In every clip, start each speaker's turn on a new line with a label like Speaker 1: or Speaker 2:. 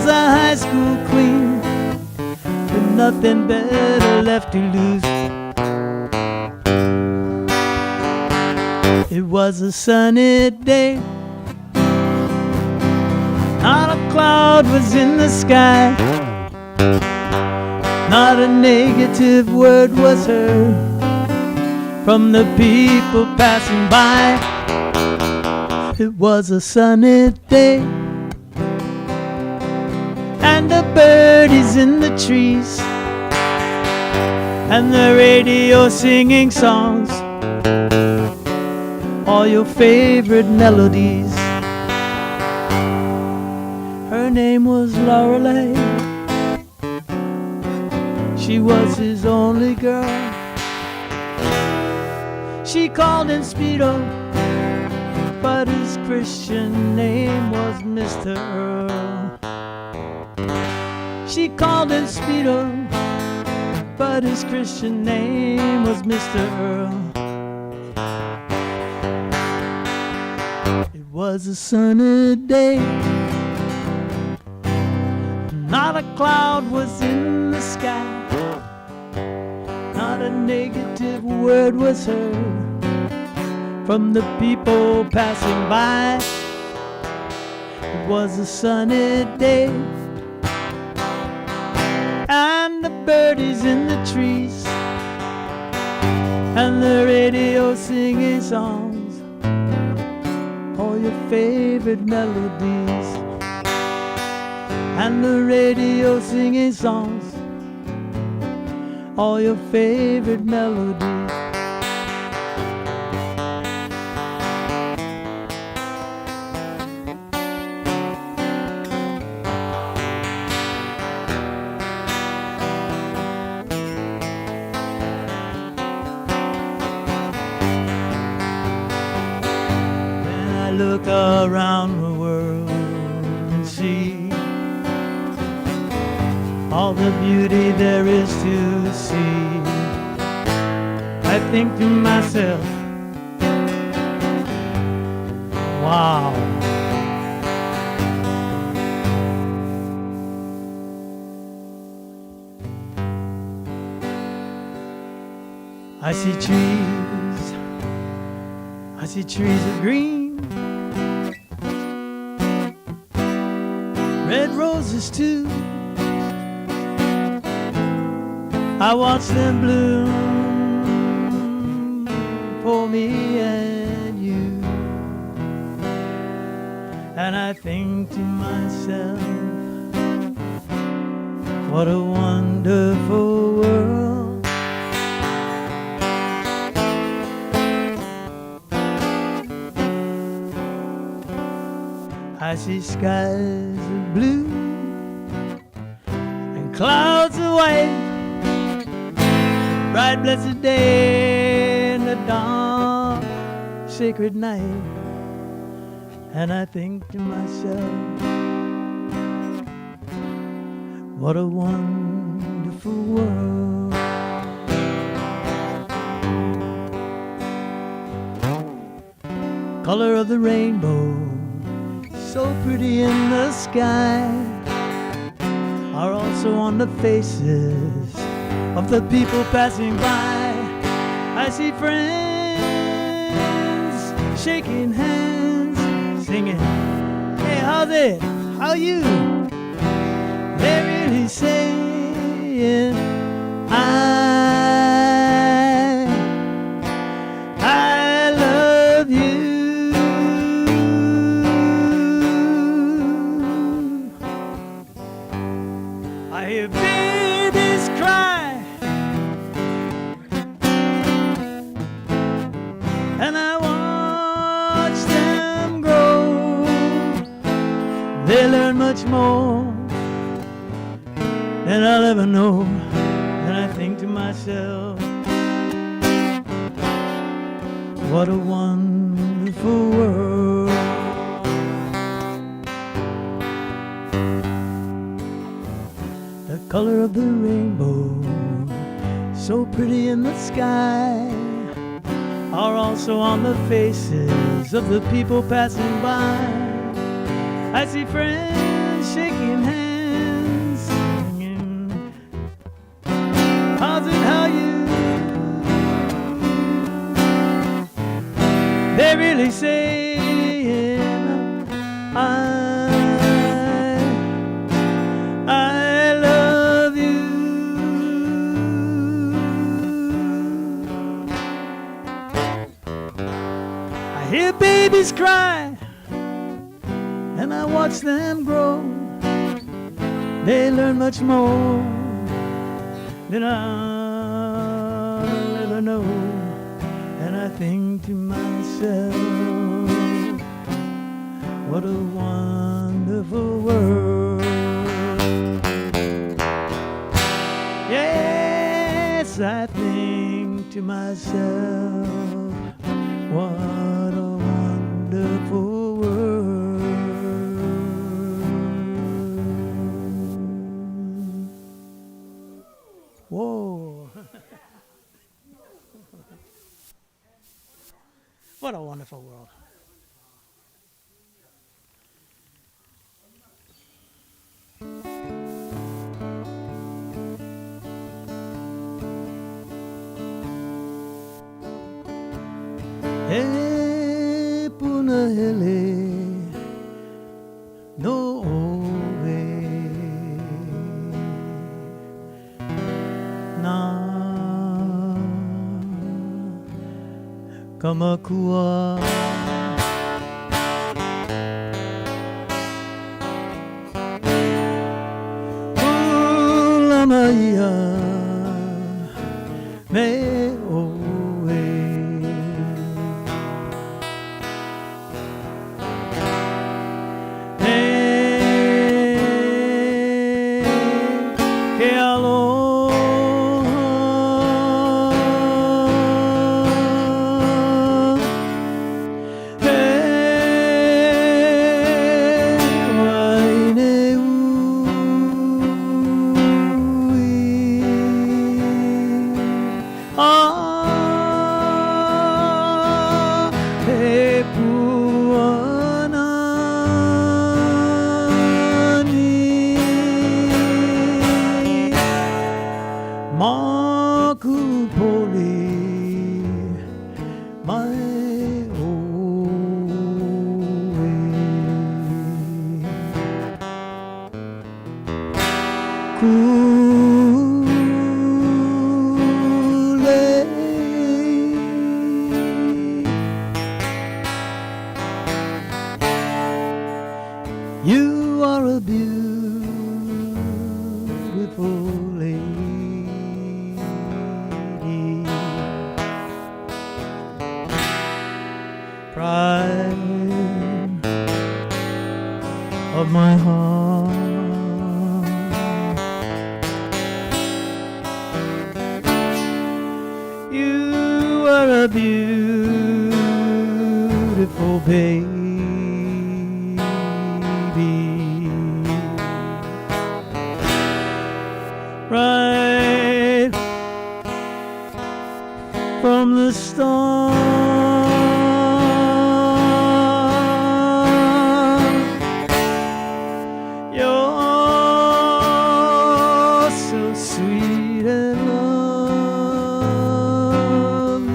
Speaker 1: was a high school queen with nothing better left to lose. It was a sunny day, not a cloud was in the sky, not a negative word was heard from the people passing by. It was a sunny day, and the birdies in the trees, and the radio singing songs, all your favorite melodies. Her name was Lorelei, she was his only girl. She called him Speedo, but his Christian name was Mr. Earl. She called him Speedo, but his Christian name was Mr. Earl. It was a sunny day, not a cloud was in the sky, not a negative word was heard from the people passing by. It was a sunny day, and the birdies in the trees, and the radio singing songs, all your favorite melodies. And the radio singing songs, all your favorite melodies. When I look around the world and see all the beauty there is to see, I think to myself, wow. I see trees of green, red roses too. I watch them bloom for me and you, and I think to myself, what a wonderful world. I see skies of blue and clouds of white, bright blessed day and the dark sacred night, and I think to myself, what a wonderful world. Color of the rainbow, so pretty in the sky, are also on the faces of the people passing by. I see friends shaking hands, singing, hey, how's it? How you? They're really saying, I love you. I hear babies cry, and I watch them grow. They learn much more than I'll ever know. And I think to myself, what a wonderful world. The color of the rainbow, so pretty in the sky, are also on the faces of the people passing by. I see friends shaking hands, and singing. How's it how you? They're really saying I love you. I hear babies cry and I watch them grow. They learn much more than I'll ever know. And I think to myself, what a wonderful world. Yes, I think to myself, what a wonderful world. Whoa. What a wonderful world. Hey, Punahele, no way. Na Kamakua. Ulamaya, me owe. Hey, que aloha. Hey, waine ui. Ah, hey, puanani. Makupoli, my you are a beautiful lady, pride of my heart. You are a beautiful baby. Right from the start, you're so sweet and lovely,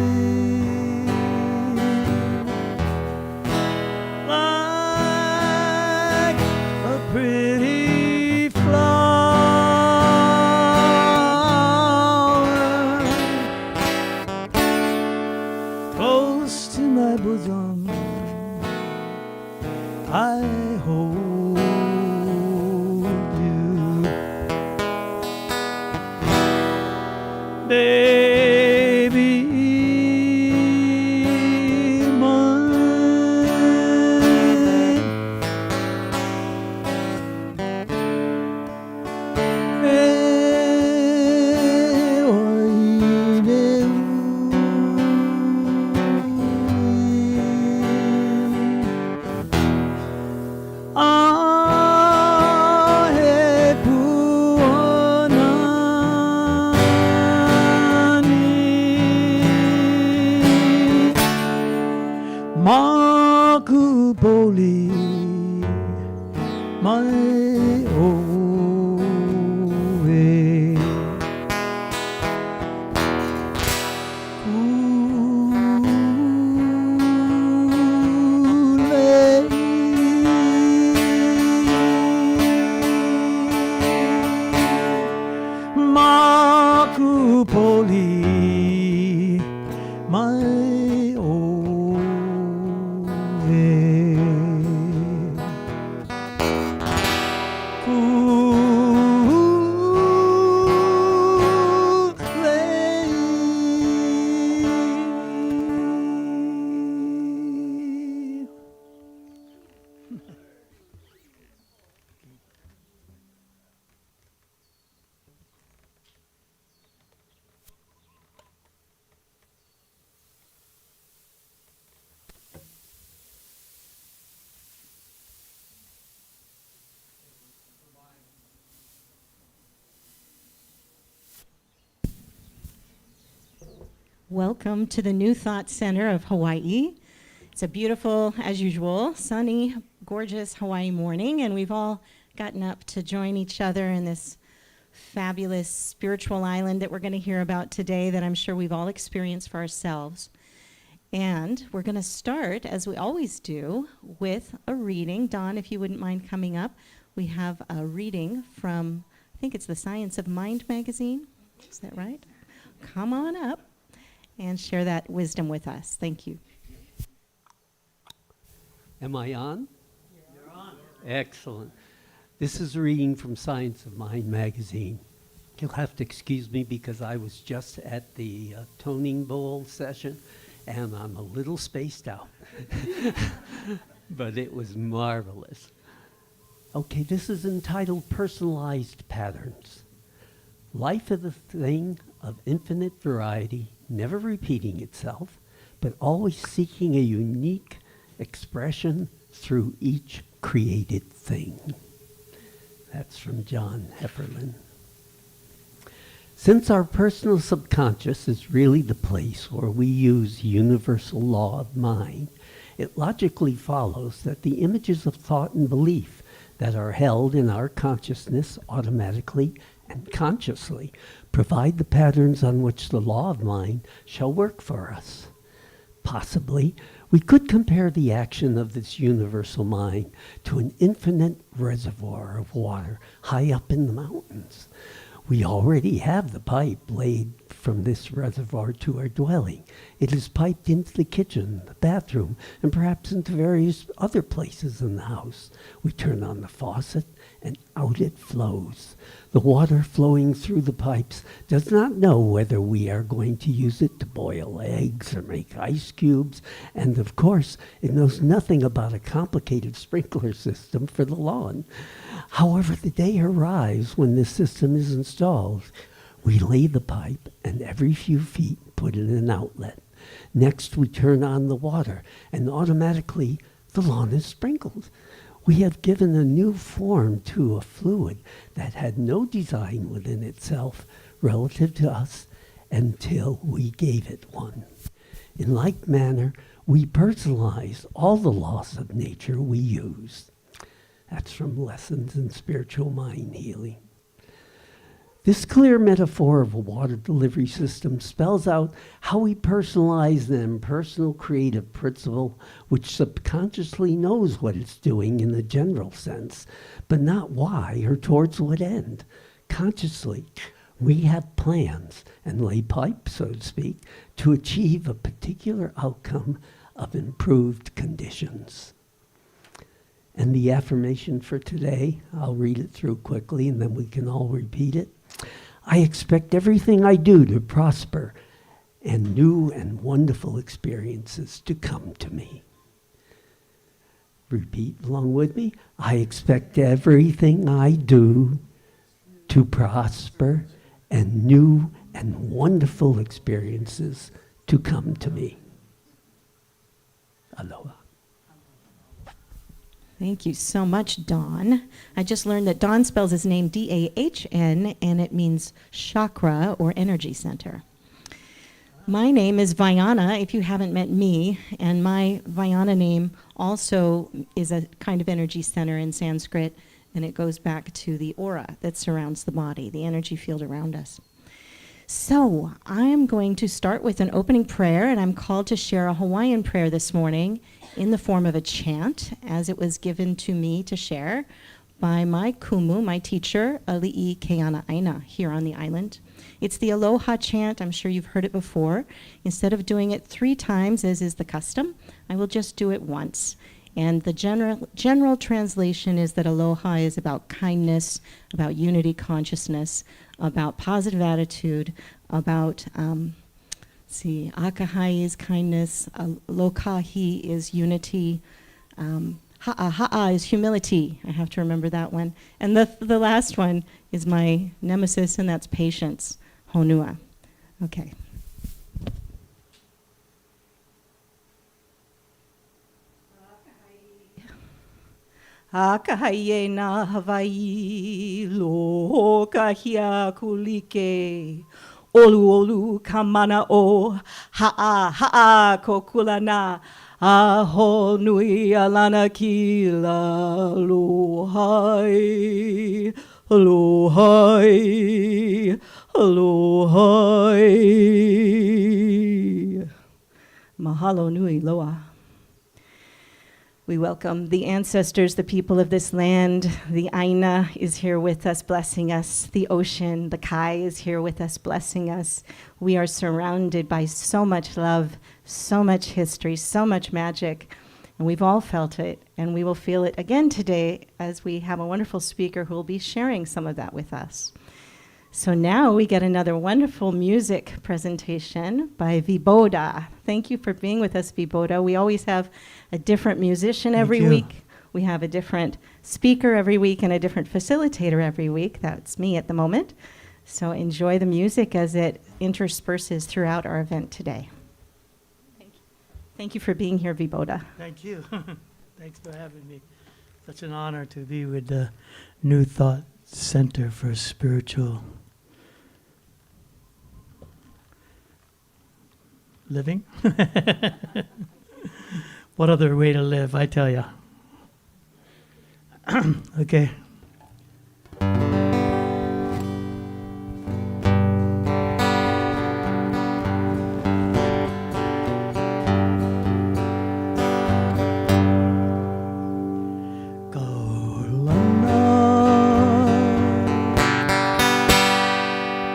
Speaker 1: like a pretty flower close to my bosom. I hold you, baby, mine. Makupoli, my own.
Speaker 2: Welcome to the New Thought Center of Hawaii. It's a beautiful, as usual, sunny, gorgeous Hawaii morning, and we've all gotten up to join each other in this fabulous spiritual island that we're going to hear about today that I'm sure we've all experienced for ourselves. And we're going to start, as we always do, with a reading. Dawn, if you wouldn't mind coming up, we have a reading from, I think it's the Science of Mind magazine. Is that right? Come on up and share that wisdom with us. Thank you.
Speaker 3: Am I on?
Speaker 1: You're on.
Speaker 3: Excellent. This is a reading from Science of Mind magazine. You'll have to excuse me because I was just at the toning bowl session and I'm a little spaced out. But it was marvelous. Okay, this is entitled Personalized Patterns. Life is a thing of infinite variety, never repeating itself, but always seeking a unique expression through each created thing. That's from John Heffernan. Since our personal subconscious is really the place where we use universal law of mind, it logically follows that the images of thought and belief that are held in our consciousness automatically and consciously provide the patterns on which the law of mind shall work for us. Possibly, we could compare the action of this universal mind to an infinite reservoir of water high up in the mountains. We already have the pipe laid from this reservoir to our dwelling. It is piped into the kitchen, the bathroom, and perhaps into various other places in the house. We turn on the faucet, and out it flows. The water flowing through the pipes does not know whether we are going to use it to boil eggs or make ice cubes, and of course, it knows nothing about a complicated sprinkler system for the lawn. However, the day arrives when this system is installed. We lay the pipe and every few feet put in an outlet. Next, we turn on the water, and automatically the lawn is sprinkled. We have given a new form to a fluid that had no design within itself relative to us until we gave it one. In like manner, we personalize all the laws of nature we use. That's from Lessons in Spiritual Mind Healing. This clear metaphor of a water delivery system spells out how we personalize the impersonal creative principle which subconsciously knows what it's doing in the general sense, but not why or towards what end. Consciously, we have plans and lay pipe, so to speak, to achieve a particular outcome of improved conditions. And the affirmation for today, I'll read it through quickly and then we can all repeat it. I expect everything I do to prosper and new and wonderful experiences to come to me. Repeat along with me. I expect everything I do to prosper and new and wonderful experiences to come to me. Aloha.
Speaker 2: Thank you so much, Dawn. I just learned that Dawn spells his name D-A-H-N, and it means chakra or energy center. My name is Vayana, if you haven't met me, and my Vayana name also is a kind of energy center in Sanskrit, and it goes back to the aura that surrounds the body, the energy field around us. So I am going to start with an opening prayer, and I'm called to share a Hawaiian prayer this morning in the form of a chant, as it was given to me to share by my kumu, my teacher, Ali'i Keana Aina, here on the island. It's the Aloha chant. I'm sure you've heard it before. Instead of doing it 3 times, as is the custom, I will just do it once. And the general translation is that aloha is about kindness, about unity consciousness, about positive attitude, about akahai is kindness, lokahi is unity, ha'a is humility. I have to remember that one. And the last one is my nemesis, and that's patience, honua. Okay. Akahai nā Hawaii, lo kahia kulike. olu olu kamana o ha'a ko kulana aho nui alana kila lohai lohai lohai. Mahalo nui loa. We welcome the ancestors, the people of this land. The Aina is here with us, blessing us. The ocean, the Kai is here with us, blessing us. We are surrounded by so much love, so much history, so much magic, and we've all felt it, and we will feel it again today as we have a wonderful speaker who will be sharing some of that with us. So now we get another wonderful music presentation by Viboda. Thank you for being with us, Viboda. We always have a different musician every week. We have a different speaker every week and a different facilitator every week. That's me at the moment. So enjoy the music as it intersperses throughout our event today. Thank you. Thank you for being here, Viboda.
Speaker 1: Thank you. Thanks for having me. Such an honor to be with the New Thought Center for Spiritual Living. What other way to live, I tell ya. Okay.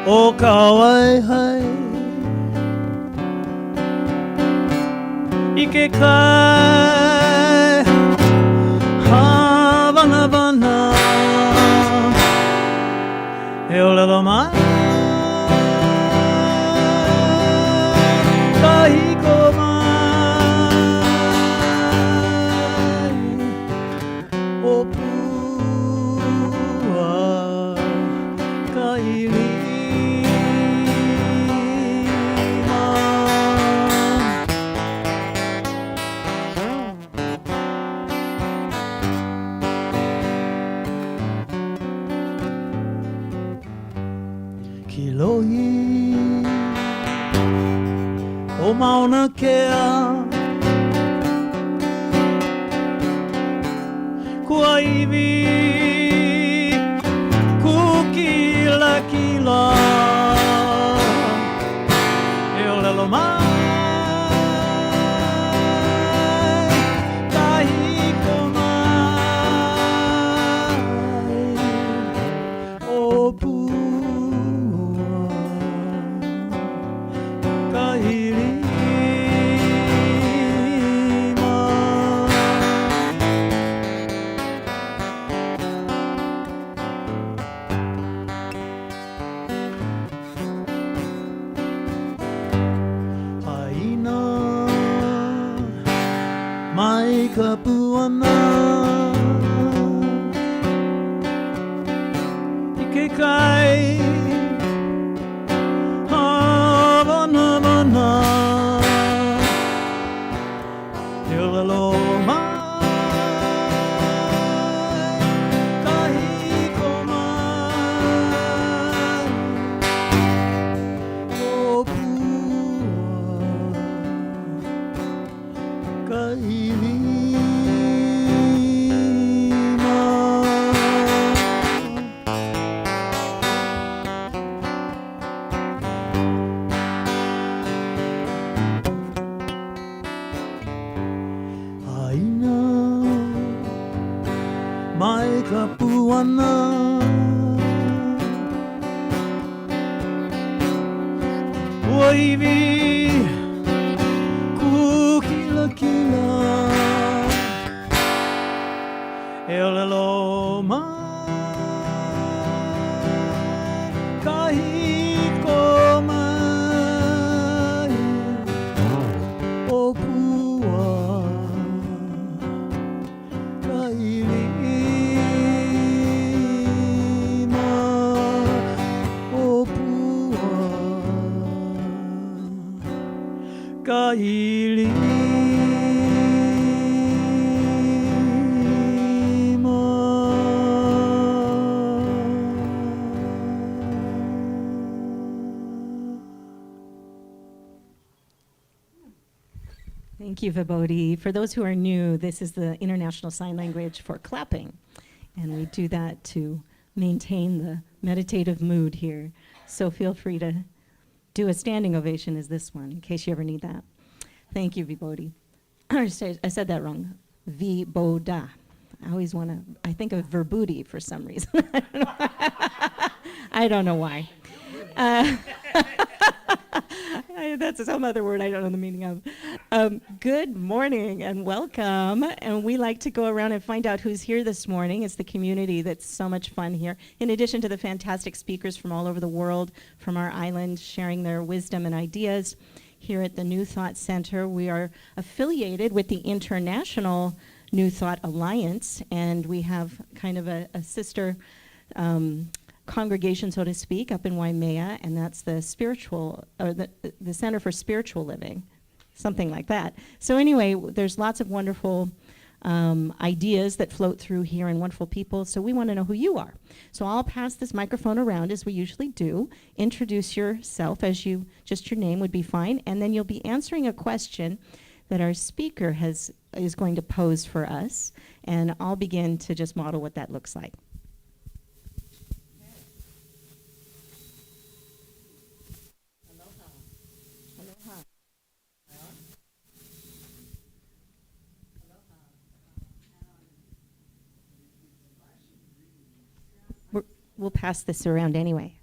Speaker 1: O kawai hai Ike kai Havana vana Eolelo mai Kahiko mai O pua kaili Kilohi O Mauna Kea Kuaivi Kukila kila Eolelo mai Kahiko mai O Mai kapuana Ike kai Havana vana Eolelo mai Kahiko mai O pua Kahili Aina Mai kapuana Waivi Kukila kila Eolelo mai Kahiko mai O pua Kailima O pua Kailima
Speaker 2: Thank you, Vibodhi. For those who are new, this is the International Sign Language for clapping. And we do that to maintain the meditative mood here. So feel free to do a standing ovation as this one, in case you ever need that. Thank you, Vibodhi. I said that wrong. Viboda. I always want to, I think of verbooty for some reason. I don't know why. That's some other word I don't know the meaning of. Good morning and welcome. And we like to go around and find out who's here this morning. It's the community that's so much fun here. In addition to the fantastic speakers from all over the world, from our island, sharing their wisdom and ideas. Here at the New Thought Center, we are affiliated with the International New Thought Alliance, and we have kind of a sister congregation, so to speak, up in Waimea, and that's the spiritual, or the Center for Spiritual Living, something like that. So anyway, there's lots of wonderful ideas that float through here and wonderful people, so we want to know who you are. So I'll pass this microphone around as we usually do. Introduce yourself as you, just your name would be fine, and then you'll be answering a question that our speaker is going to pose for us, and I'll begin to just model what that looks like. We'll pass this around anyway.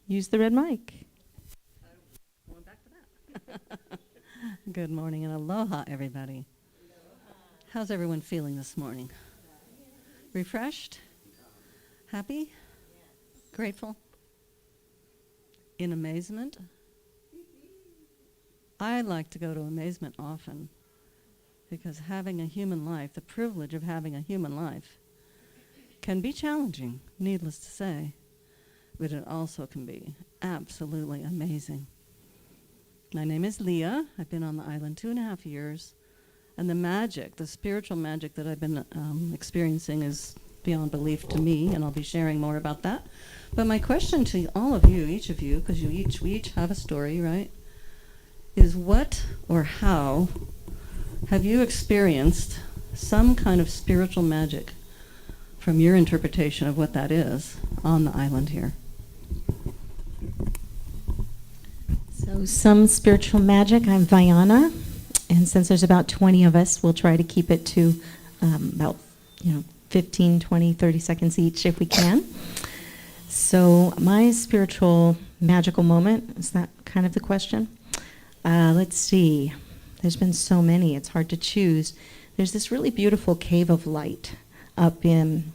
Speaker 2: Use the red mic.
Speaker 4: Going back to that. Good morning and aloha, everybody. How's everyone feeling this morning? Refreshed? Happy? Grateful? In amazement? I like to go to amazement often because having a human life, the privilege of having a human life, can be challenging, needless to say, but it also can be absolutely amazing. My name is Leah. I've been on the island 2.5 years, and the magic, the spiritual magic that I've been experiencing is beyond belief to me, and I'll be sharing more about that. But my question to all of you, each of you, because we each have a story, right, is what or how have you experienced some kind of spiritual magic from your interpretation of what that is on the island here?
Speaker 2: So some spiritual magic. I'm Vayana, and since there's about 20 of us, we'll try to keep it to about 15, 20, 30 seconds each if we can. So my spiritual magical moment, is that kind of the question? Let's see. There's been so many, it's hard to choose. There's this really beautiful cave of light up in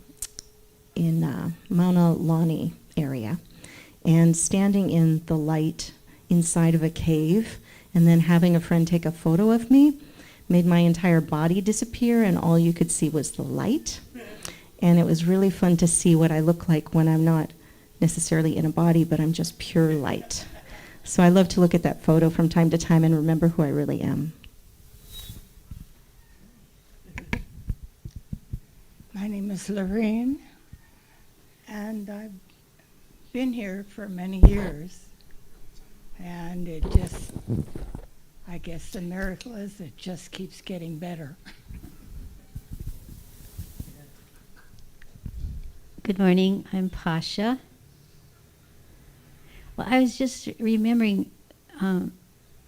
Speaker 2: Mauna Lani area. And standing in the light inside of a cave and then having a friend take a photo of me made my entire body disappear, and all you could see was the light. And it was really fun to see what I look like when I'm not necessarily in a body, but I'm just pure light. So I love to look at that photo from time to time and remember who I really am.
Speaker 5: My name is Lorraine, and I've been here for many years. And it just, I guess the miracle is it just keeps getting better.
Speaker 6: Good morning, I'm Pasha. Well, I was just remembering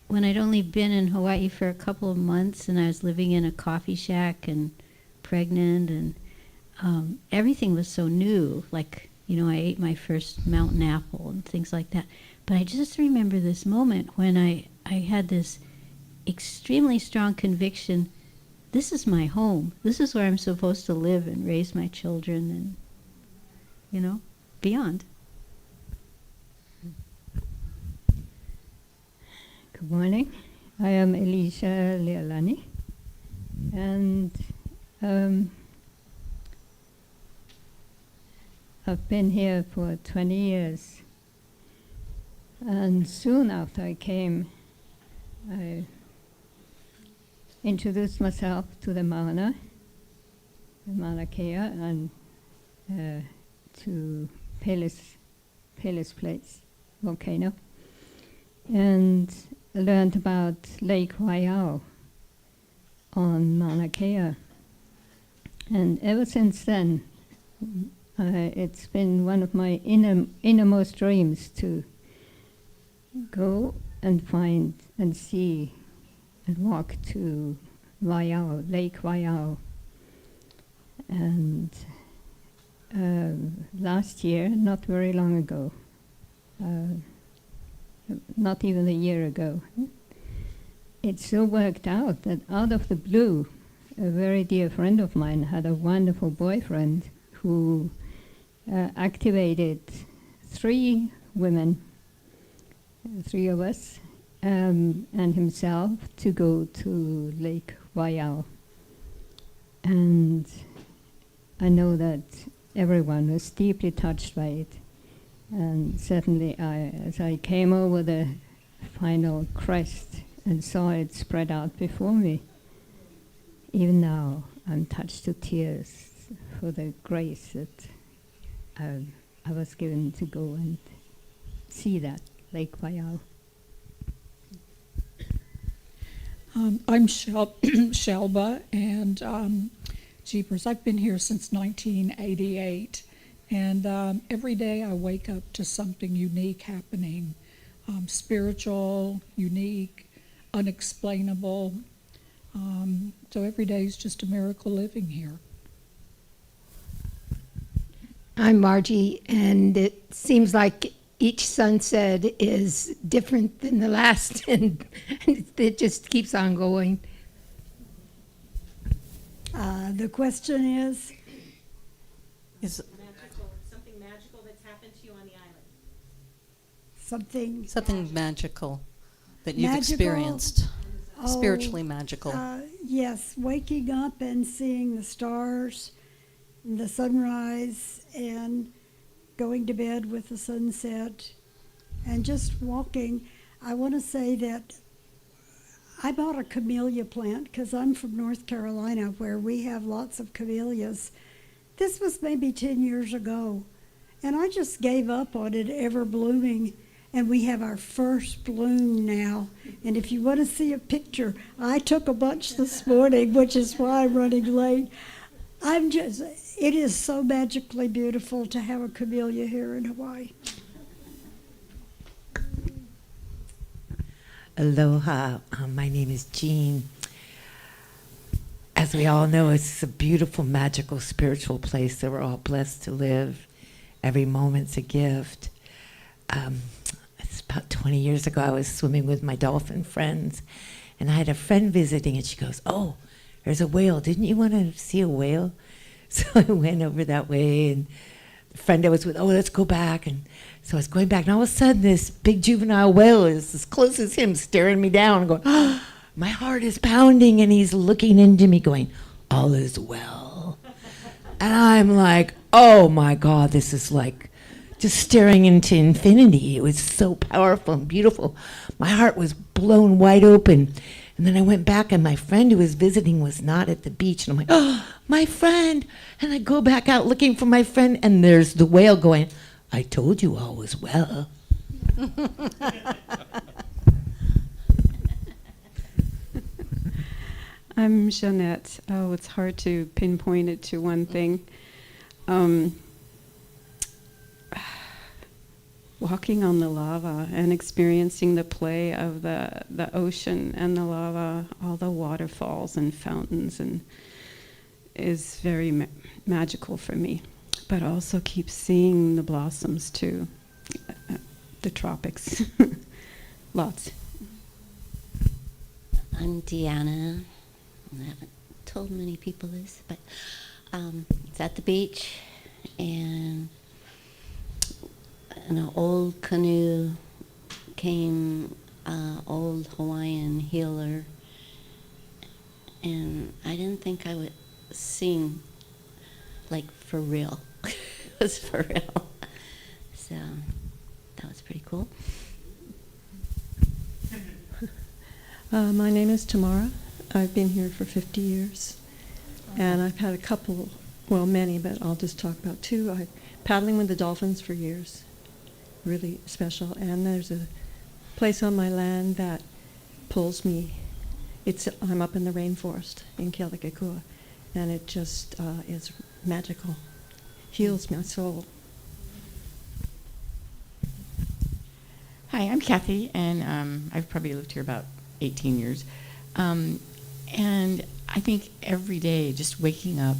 Speaker 6: when I'd only been in Hawaii for a couple of months and I was living in a coffee shack and pregnant, and everything was so new. Like, I ate my first mountain apple and things like that. But I just remember this moment when I had this extremely strong conviction, this is my home. This is where I'm supposed to live and raise my children and, beyond.
Speaker 7: Good morning. I am Elisha Lealani, and I've been here for 20 years. And soon after I came, I introduced myself to the Mauna, Mauna Kea and to Palis Place volcano, and learned about Lake Waiau on Mauna Kea. And ever since then, it's been one of my innermost dreams to go and find and see and walk to Waiau, Lake Waiau. And last year, not very long ago, not even a year ago, it so worked out that out of the blue, a very dear friend of mine had a wonderful boyfriend who activated 3 women, 3 of us, and himself to go to Lake Waiau. And I know that everyone was deeply touched by it. And certainly as I came over the final crest and saw it spread out before me, even now I'm touched to tears for the grace that I was given to go and see that Lake Waiau.
Speaker 8: I'm Shelba, and jeepers, I've been here since 1988, and every day I wake up to something unique happening, spiritual, unique, unexplainable. So every day is just a miracle living here.
Speaker 5: I'm Margie, and it seems like each sunset is different than the last, and it just keeps on going.
Speaker 9: The question is
Speaker 2: Something magical that's happened to you on the island.
Speaker 9: something
Speaker 4: magical that you've
Speaker 9: Magical?
Speaker 4: experienced,
Speaker 9: oh,
Speaker 4: spiritually magical.
Speaker 9: yes, waking up and seeing the stars, the sunrise, and going to bed with the sunset, and just walking. I want to say that I bought a camellia plant because I'm from North Carolina, where we have lots of camellias. This was maybe 10 years ago, and I just gave up on it ever blooming, and we have our first bloom now. And if you want to see a picture, I took a bunch this morning, which is why I'm running late. It is so magically beautiful to have a camellia here in Hawaii.
Speaker 10: Aloha, my name is Jean. As we all know, it's a beautiful, magical, spiritual place that we're all blessed to live. Every moment's a gift. It's about 20 years ago, I was swimming with my dolphin friends, and I had a friend visiting, and she goes, "Oh, there's a whale. Didn't you want to see a whale?" So I went over that way, and the friend I was with, "Oh, let's go back." And so I was going back, and all of a sudden, this big juvenile whale is as close as him, staring me down, and going, "Oh, my heart is pounding," and he's looking into me, going, "All is well." And I'm like, oh my God, this is like just staring into infinity. It was so powerful and beautiful. My heart was blown wide open. And then I went back, and my friend who was visiting was not at the beach. And I'm like, "Oh, my friend." And I go back out looking for my friend, and there's the whale going, "I told you all was well."
Speaker 11: I'm Jeanette. Oh, it's hard to pinpoint it to one thing. Walking on the lava and experiencing the play of the ocean and the lava, all the waterfalls and fountains, and is very magical for me. But also keep seeing the blossoms too, the tropics, lots.
Speaker 12: I'm Deanna. I haven't told many people this, but it's at the beach, and in an old canoe came an old Hawaiian healer, and I didn't think I would sing like for real. It was for real. So that was pretty cool.
Speaker 4: My name is Tamara. I've been here for 50 years, and I've had a couple well, many, but I'll just talk about two. Paddling with the dolphins for years, really special. And there's a place on my land that pulls me. I'm up in the rainforest in Kealakekua, and it just is magical. Heals my soul.
Speaker 13: Hi, I'm Kathy, and I've probably lived here about 18 years. And I think every day, just waking up,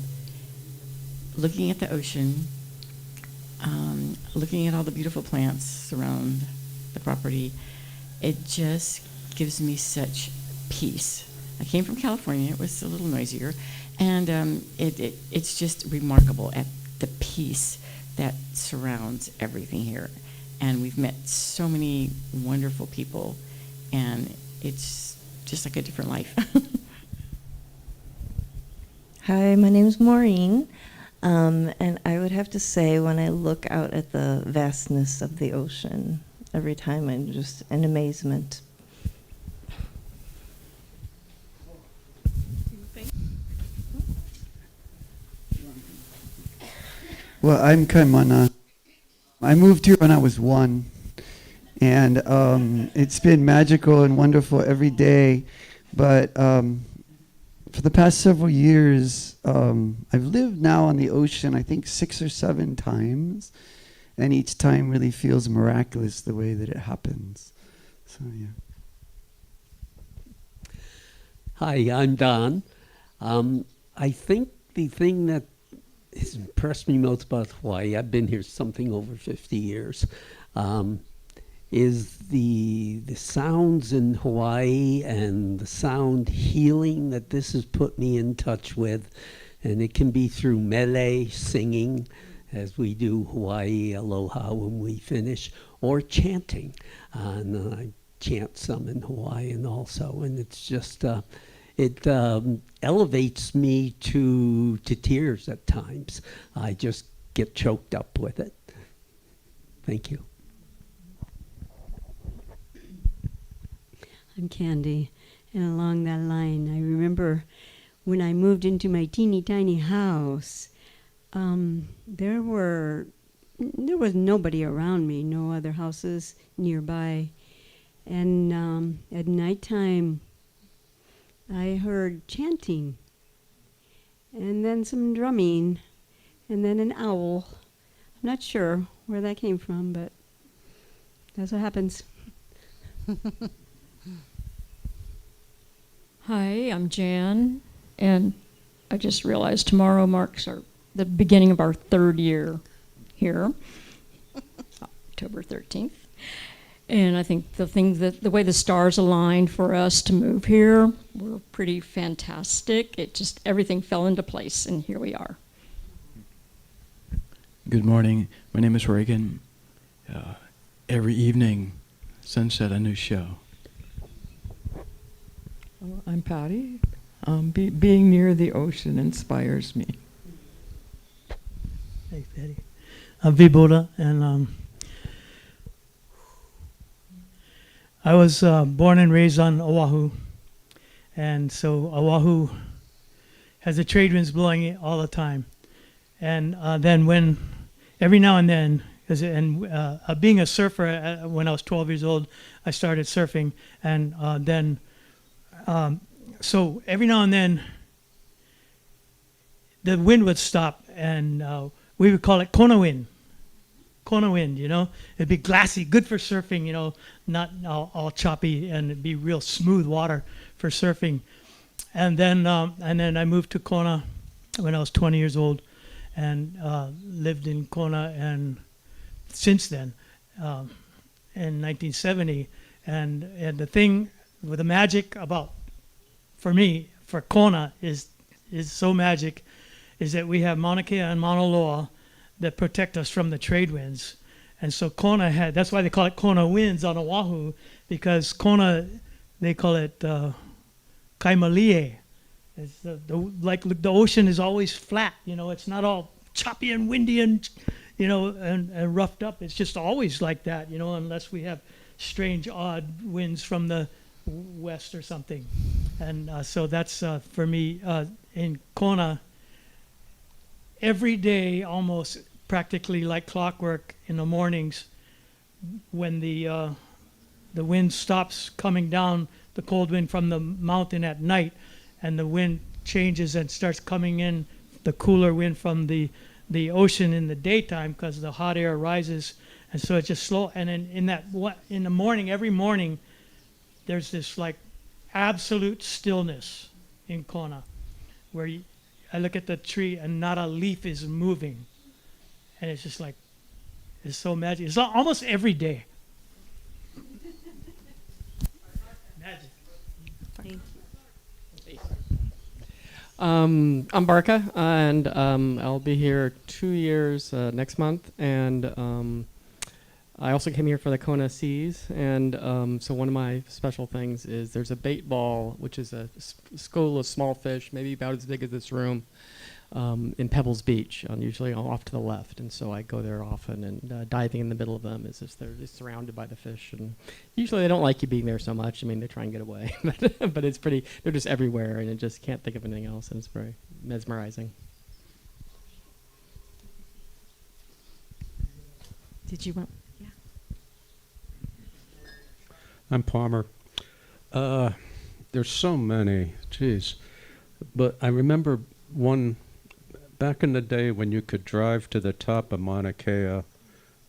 Speaker 13: looking at the ocean, looking at all the beautiful plants around the property, it just gives me such peace. I came from California. It was a little noisier. And it's just remarkable at the peace that surrounds everything here. And we've met so many wonderful people, and it's just like a different life.
Speaker 14: Hi, my name is Maureen, and I would have to say when I look out at the vastness of the ocean, every time I'm just in amazement.
Speaker 15: Well, I'm Kaimana. I moved here when I was 1, and it's been magical and wonderful every day. But for the past several years, I've lived now on the ocean, I think 6 or 7 times, and each time really feels miraculous the way that it happens. So, yeah.
Speaker 3: Hi, I'm Don. I think the thing that has impressed me most about Hawaii, I've been here something over 50 years, is the sounds in Hawaii and the sound healing that this has put me in touch with. And it can be through mele singing, as we do Hawaii Aloha when we finish, or chanting. And I chant some in Hawaiian also, and it's just it elevates me to tears at times. I just get choked up with it. Thank you.
Speaker 16: I'm Candy, and along that line, I remember when I moved into my teeny tiny house, there was nobody around me, no other houses nearby, and at nighttime, I heard chanting, and then some drumming, and then an owl. I'm not sure where that came from, but that's what happens.
Speaker 17: Hi, I'm Jan, and I just realized tomorrow marks the beginning of our 3rd year here, October 13th. And I think the way the stars aligned for us to move here were pretty fantastic. Everything fell into place, and here we are.
Speaker 18: Good morning. My name is Reagan. Every evening, sunset, a new show.
Speaker 19: I'm Patty. Being near the ocean inspires me.
Speaker 1: Hey, Patty. I'm Vibhuda, and I was born and raised on Oahu, and so Oahu has the trade winds blowing all the time. And then every now and then, being a surfer, when I was 12 years old, I started surfing, and so every now and then, the wind would stop, and we would call it kona wind. Kona wind, it'd be glassy, good for surfing, not all choppy, and it'd be real smooth water for surfing. And then I moved to Kona when I was 20 years old, and lived in Kona, and since then, in 1970, and the thing with the magic about, for me, for Kona is so magic, is that we have Mauna Kea and Mauna Loa that protect us from the trade winds. And so Kona that's why they call it Kona winds on Oahu, because Kona, they call it kaimalie. It's like the ocean is always flat, it's not all choppy and windy and, and roughed up. It's just always like that, unless we have strange, odd winds from the west or something. And so that's, for me, in Kona, every day, almost practically like clockwork in the mornings, when the wind stops coming down, the cold wind from the mountain at night, and the wind changes and starts coming in, the cooler wind from the ocean in the daytime, because the hot air rises, and so it's just slow. And then in the morning, every morning, there's this like absolute stillness in Kona, where I look at the tree and not a leaf is moving, and it's just like, it's so magic. It's almost every day. Magic.
Speaker 2: Thank you.
Speaker 20: I'm Barca, and I'll be here 2 years next month, and I also came here for the Kona Seas, and so one of my special things is there's a bait ball, which is a school of small fish, maybe about as big as this room, in Pebbles Beach, usually off to the left, and so I go there often, and diving in the middle of them is just they're just surrounded by the fish, and usually they don't like you being there so much. I mean, they try and get away, but it's pretty. They're just everywhere, and I just can't think of anything else, and it's very mesmerizing.
Speaker 2: Did you want? Yeah.
Speaker 21: I'm Palmer. There's so many, geez, but I remember one. Back in the day when you could drive to the top of Mauna Kea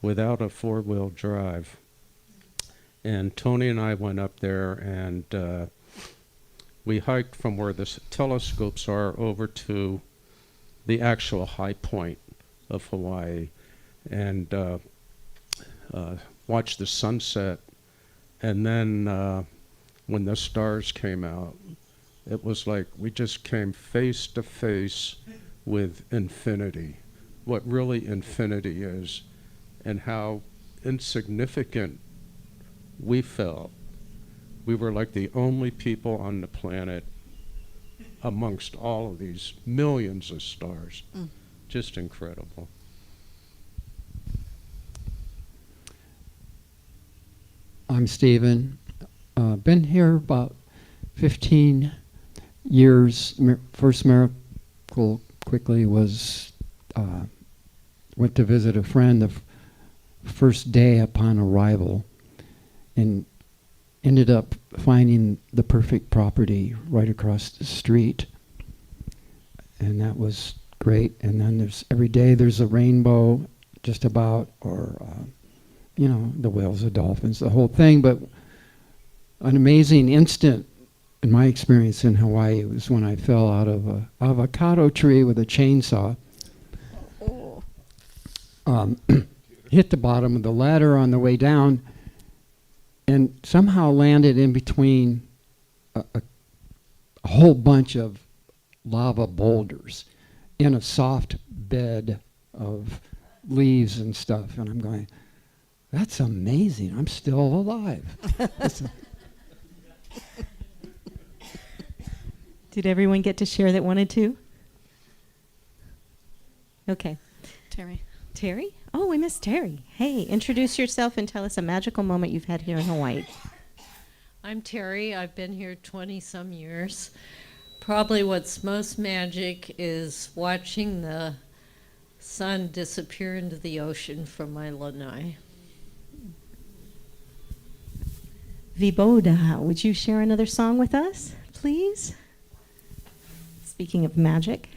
Speaker 21: without a four-wheel drive. And Tony and I went up there, and we hiked from where the telescopes are over to the actual high point of Hawaii, and watched the sunset. And then when the stars came out, it was like we just came face to face with infinity, what really infinity is, and how insignificant we felt. We were like the only people on the planet amongst all of these millions of stars. Just incredible.
Speaker 22: I'm Stephen. Been here about 15 years. First miracle quickly was went to visit a friend the first day upon arrival, and ended up finding the perfect property right across the street, and that was great. And then every day there's a rainbow just about, or the whales, the dolphins, the whole thing. But an amazing instant in my experience in Hawaii was when I fell out of an avocado tree with a chainsaw. Hit the bottom of the ladder on the way down, and somehow landed in between a whole bunch of lava boulders in a soft bed of leaves and stuff. And I'm going, that's amazing. I'm still alive.
Speaker 2: Did everyone get to share that wanted to? Okay.
Speaker 4: Terry.
Speaker 2: Terry? Oh, we missed Terry. Hey, introduce yourself and tell us a magical moment you've had here in Hawaii.
Speaker 23: I'm Terry. I've been here 20-some years. Probably what's most magic is watching the sun disappear into the ocean from my lanai.
Speaker 2: Viboda, would you share another song with us, please? Speaking of magic.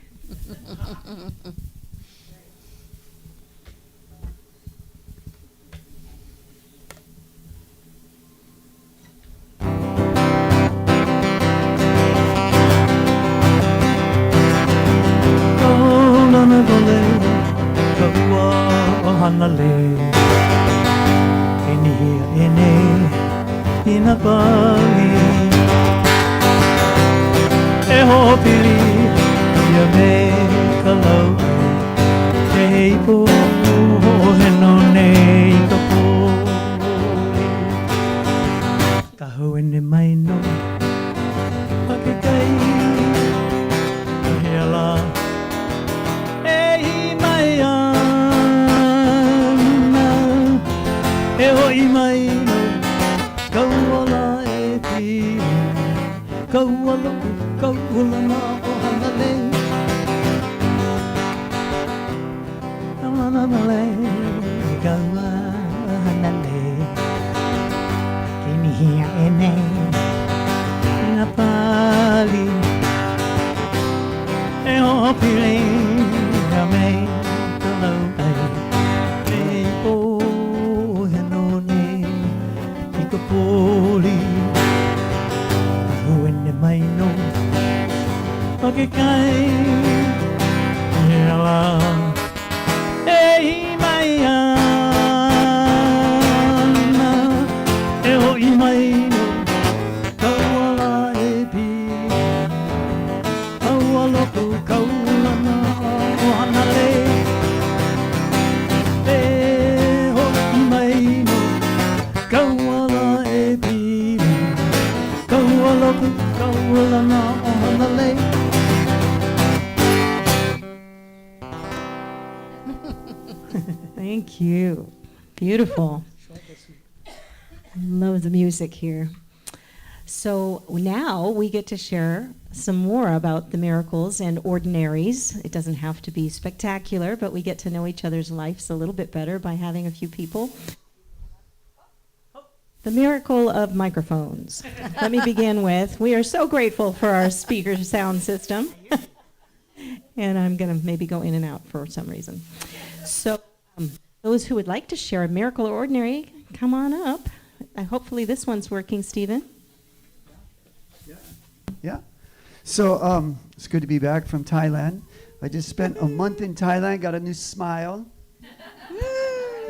Speaker 1: male kawa hanale kini hia ene napali e o pile me tolo ai e o henone iko poli ruene mai no okay kai ela ei mai ana e o i mai no kaula e pi kaula ku kaula na o hanale e o i mai no kaula e pi kaula ku kaula na o hanale.
Speaker 2: Thank you. Beautiful. I love the music here. So now we get to share some more about the miracles and ordinaries. It doesn't have to be spectacular, but we get to know each other's lives a little bit better by having a few people. The miracle of microphones. Let me begin with, we are so grateful for our speaker sound system. And I'm going to maybe go in and out for some reason. So those who would like to share a miracle or ordinary, come on up. Hopefully this one's working, Stephen.
Speaker 15: Yeah. So it's good to be back from Thailand. I just spent a month in Thailand, got a new smile.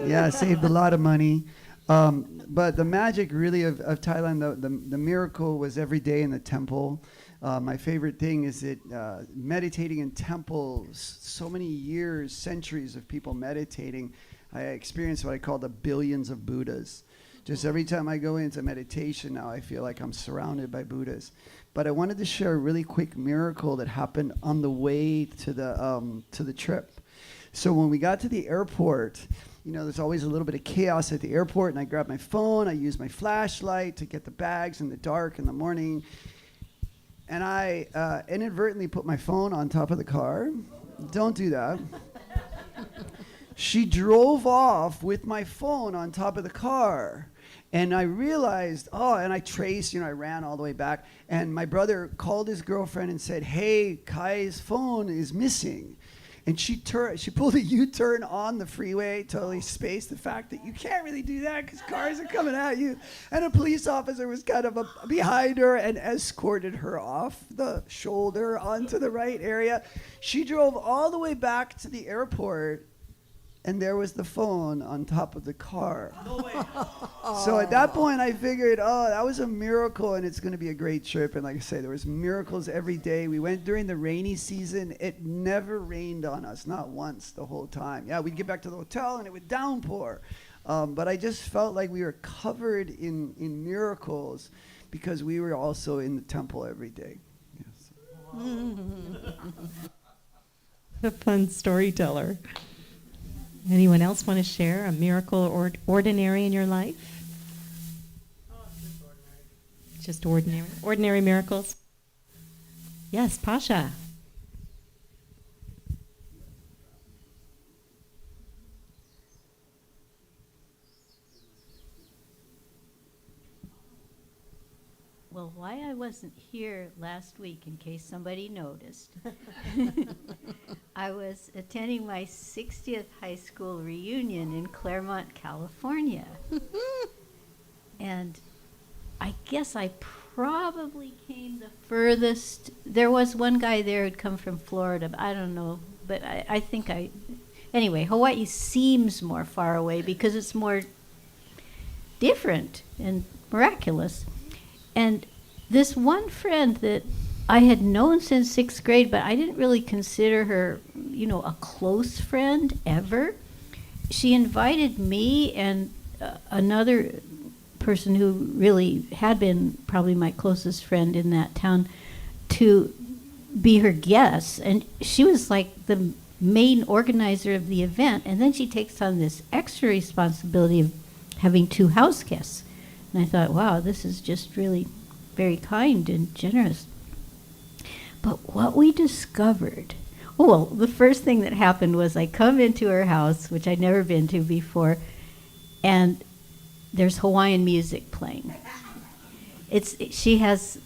Speaker 15: Yeah, saved a lot of money. But the magic really of Thailand, the miracle was every day in the temple. My favorite thing is that meditating in temples, so many years, centuries of people meditating, I experienced what I call the billions of Buddhas. Just every time I go into meditation now, I feel like I'm surrounded by Buddhas. But I wanted to share a really quick miracle that happened on the way to the trip. So when we got to the airport, you know, there's always a little bit of chaos at the airport, and I grabbed my phone, I used my flashlight to get the bags in the dark in the morning, and I inadvertently put my phone on top of the car. Don't do that. She drove off with my phone on top of the car. And I realized, and I traced, I ran all the way back. And my brother called his girlfriend and said, hey, Kai's phone is missing. And she pulled a U-turn on the freeway, totally spaced the fact that you can't really do that because cars are coming at you. And a police officer was kind of behind her and escorted her off the shoulder onto the right area. She drove all the way back to the airport, and there was the phone on top of the car. No way. So at that point, I figured, that was a miracle, and it's going to be a great trip. And like I say, there was miracles every day. We went during the rainy season. It never rained on us, not once the whole time. Yeah, we'd get back to the hotel, and it would downpour. But I just felt like we were covered in miracles because we were also in the temple every day. Yes.
Speaker 2: A fun storyteller. Anyone else want to share a miracle or ordinary in your life? Just ordinary. Ordinary miracles? Yes, Pasha.
Speaker 6: Well, why I wasn't here last week, in case somebody noticed, I was attending my 60th high school reunion in Claremont, California. And I guess I probably came the furthest. There was one guy there who'd come from Florida, but I don't know. But I think anyway, Hawaii seems more far away because it's more different and miraculous. And this one friend that I had known since 6th grade, but I didn't really consider her, a close friend ever. She invited me and another person who really had been probably my closest friend in that town to be her guest. And she was like the main organizer of the event. And then she takes on this extra responsibility of having 2 house guests. And I thought, wow, this is just really very kind and generous. But what we discovered Oh, well, the first thing that happened was I come into her house, which I'd never been to before, and there's Hawaiian music playing. She has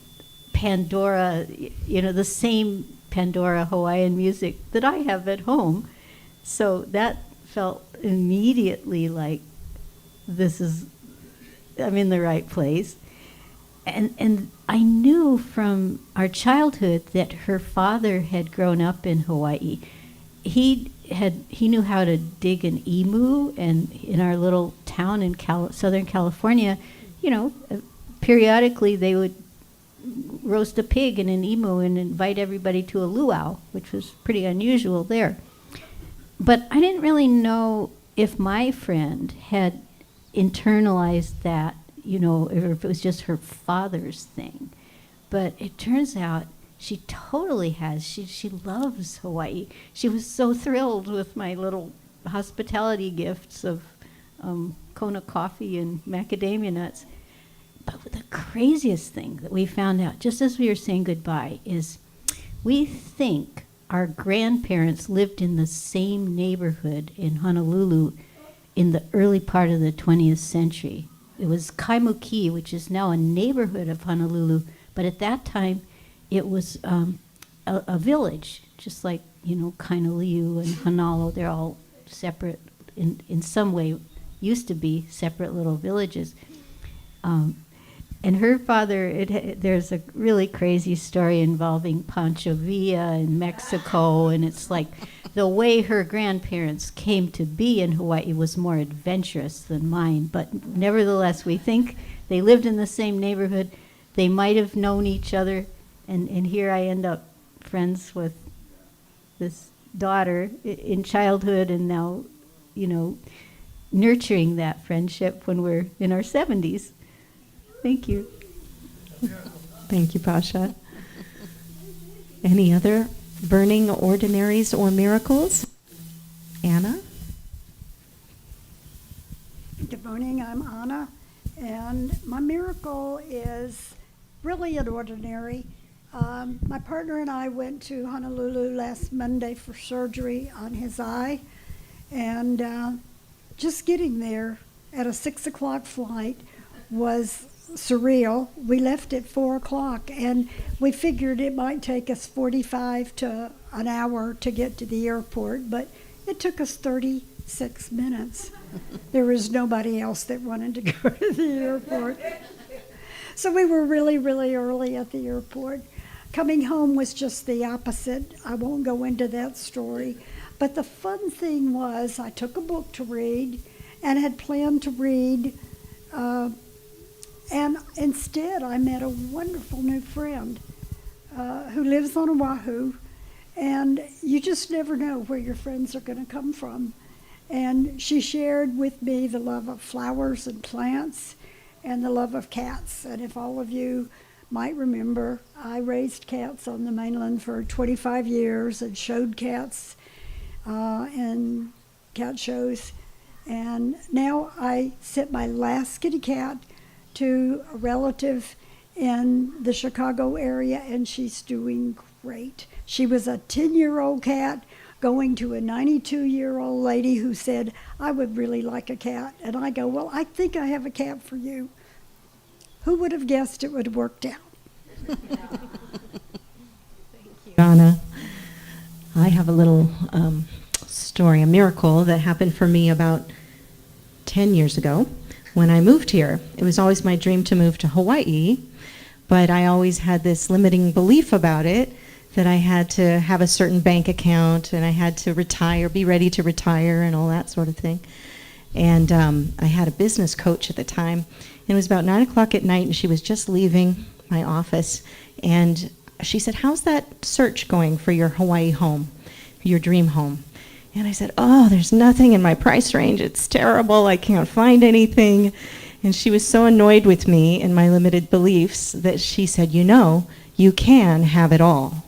Speaker 6: Pandora, the same Pandora Hawaiian music that I have at home. So that felt immediately like I'm in the right place. And I knew from our childhood that her father had grown up in Hawaii. He knew how to dig an emu, and in our little town in Southern California, periodically they would roast a pig and an emu and invite everybody to a luau, which was pretty unusual there. But I didn't really know if my friend had internalized that, or if it was just her father's thing. But it turns out she totally has. She loves Hawaii. She was so thrilled with my little hospitality gifts of Kona coffee and macadamia nuts. But the craziest thing that we found out, just as we were saying goodbye, is we think our grandparents lived in the same neighborhood in Honolulu in the early part of the 20th century. It was Kaimuki, which is now a neighborhood of Honolulu, but at that time it was a village, just like, Kainaliu and Hanalo. They're all separate, in some way, used to be separate little villages. And her father, there's a really crazy story involving Pancho Villa in Mexico, and it's like the way her grandparents came to be in Hawaii was more adventurous than mine. But nevertheless, we think they lived in the same neighborhood. They might have known each other, and here I end up friends with this daughter in childhood, and now, nurturing that friendship when we're in our 70s. Thank you.
Speaker 2: Thank you, Pasha. Any other burning ordinaries or miracles? Anna?
Speaker 9: Good morning, I'm Anna, and my miracle is really an ordinary. My partner and I went to Honolulu last Monday for surgery on his eye, and just getting there at a 6 o'clock flight was surreal. We left at 4 o'clock, and we figured it might take us 45 to an hour to get to the airport, but it took us 36 minutes. There was nobody else that wanted to go to the airport. So we were really, really early at the airport. Coming home was just the opposite. I won't go into that story. But the fun thing was I took a book to read and had planned to read, and instead I met a wonderful new friend who lives on Oahu, and you just never know where your friends are going to come from. And she shared with me the love of flowers and plants and the love of cats. And if all of you might remember, I raised cats on the mainland for 25 years and showed cats in cat shows. And now I sent my last kitty cat to a relative in the Chicago area, and she's doing great. She was a 10-year-old cat going to a 92-year-old lady who said, I would really like a cat. And I go, well, I think I have a cat for you. Who would have guessed it would have worked out?
Speaker 2: Thank you, Anna. I have a little story, a miracle that happened for me about 10 years ago when I moved here. It was always my dream to move to Hawaii, but I always had this limiting belief about it, that I had to have a certain bank account and I had to retire, be ready to retire and all that sort of thing. And I had a business coach at the time, and it was about 9 o'clock at night, and she was just leaving my office, and she said, how's that search going for your Hawaii home, your dream home? And I said, oh, there's nothing in my price range. It's terrible. I can't find anything. And she was so annoyed with me and my limited beliefs that she said, you can have it all.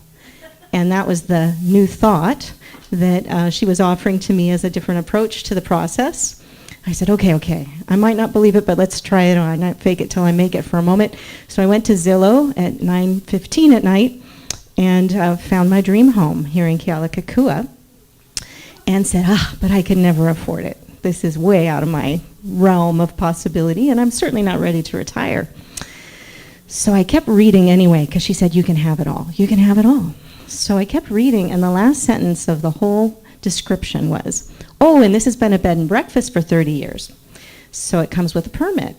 Speaker 2: And that was the new thought that she was offering to me as a different approach to the process. I said, okay, I might not believe it, but let's try it on. I might fake it till I make it for a moment. So I went to Zillow at 9:15 at night, and found my dream home here in Kealakekua and said, but I could never afford it. This is way out of my realm of possibility, and I'm certainly not ready to retire. So I kept reading anyway, because she said, you can have it all. You can have it all. So I kept reading, and the last sentence of the whole description was, oh, and this has been a bed and breakfast for 30 years. So it comes with a permit.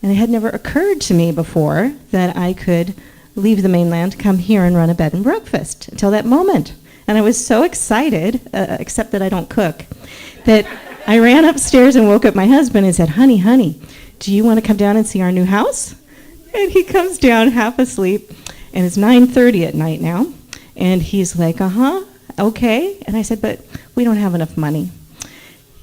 Speaker 2: And it had never occurred to me before that I could leave the mainland, come here and run a bed and breakfast until that moment. And I was so excited, except that I don't cook, that I ran upstairs and woke up my husband and said, honey, do you want to come down and see our new house? And he comes down half asleep, and it's 9:30 at night now. And he's like, okay. And I said, but we don't have enough money.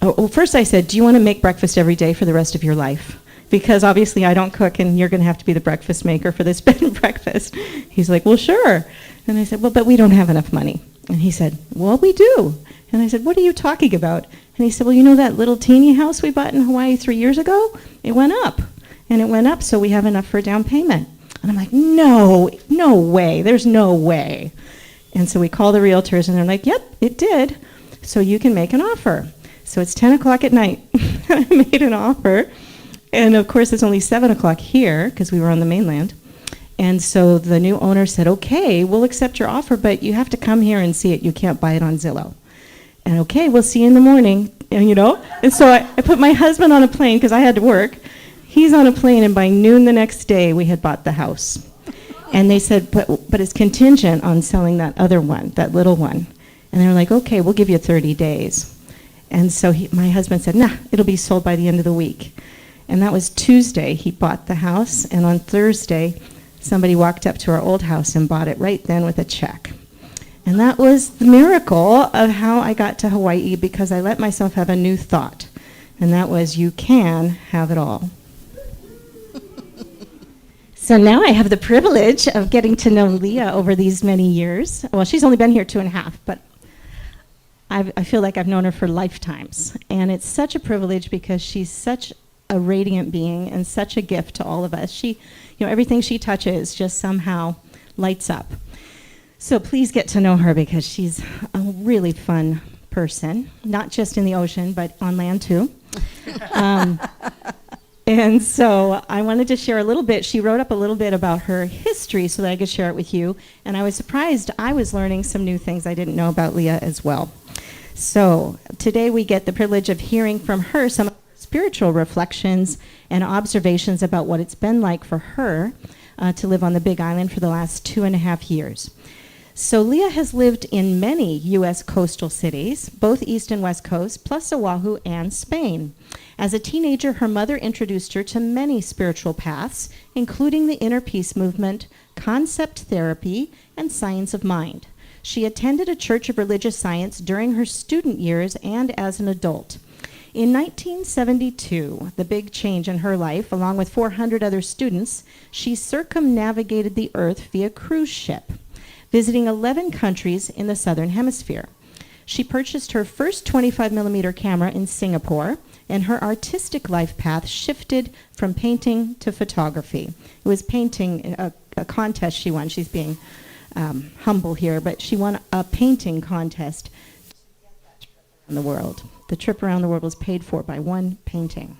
Speaker 2: Well, first I said, do you want to make breakfast every day for the rest of your life? Because obviously I don't cook, and you're going to have to be the breakfast maker for this bed and breakfast. He's like, well, sure. And I said, well, but we don't have enough money. And he said, well, we do. And I said, what are you talking about? And he said, well, you know that little teeny house we bought in Hawaii 3 years ago? It went up. And it went up, so we have enough for a down payment. And I'm like, no way. There's no way. And so we call the realtors, and they're like, yep, it did. So you can make an offer. So it's 10 o'clock at night. I made an offer. And of course, it's only 7 o'clock here, because we were on the mainland. And so the new owner said, okay, we'll accept your offer, but you have to come here and see it. You can't buy it on Zillow. And okay, we'll see you in the morning. And so I put my husband on a plane, because I had to work. He's on a plane, and by noon the next day, we had bought the house. And they said, but it's contingent on selling that other one, that little one. And they were like, okay, we'll give you 30 days. And so my husband said, nah, it'll be sold by the end of the week. And that was Tuesday. He bought the house, and on Thursday, somebody walked up to our old house and bought it right then with a check. And that was the miracle of how I got to Hawaii, because I let myself have a new thought. And that was, you can have it all. So now I have the privilege of getting to know Leah over these many years. Well, she's only been here 2.5, but I feel like I've known her for lifetimes. And it's such a privilege because she's such a radiant being and such a gift to all of us. She, everything she touches just somehow lights up. So please get to know her, because she's a really fun person, not just in the ocean, but on land too. And so I wanted to share a little bit. She wrote up a little bit about her history so that I could share it with you. And I was surprised I was learning some new things I didn't know about Leah as well. So today we get the privilege of hearing from her some of her spiritual reflections and observations about what it's been like for her to live on the Big Island for the last 2.5 years. So Leah has lived in many U.S. coastal cities, both East and West Coast, plus Oahu and Spain. As a teenager, her mother introduced her to many spiritual paths, including the inner peace movement, concept therapy, and science of mind. She attended a church of religious science during her student years and as an adult. In 1972, the big change in her life, along with 400 other students, she circumnavigated the Earth via cruise ship, visiting 11 countries in the Southern Hemisphere. She purchased her first 25mm camera in Singapore, and her artistic life path shifted from painting to photography. It was painting, a contest she won. She's being humble here, but she won a painting contest in the world. The trip around the world was paid for by one painting.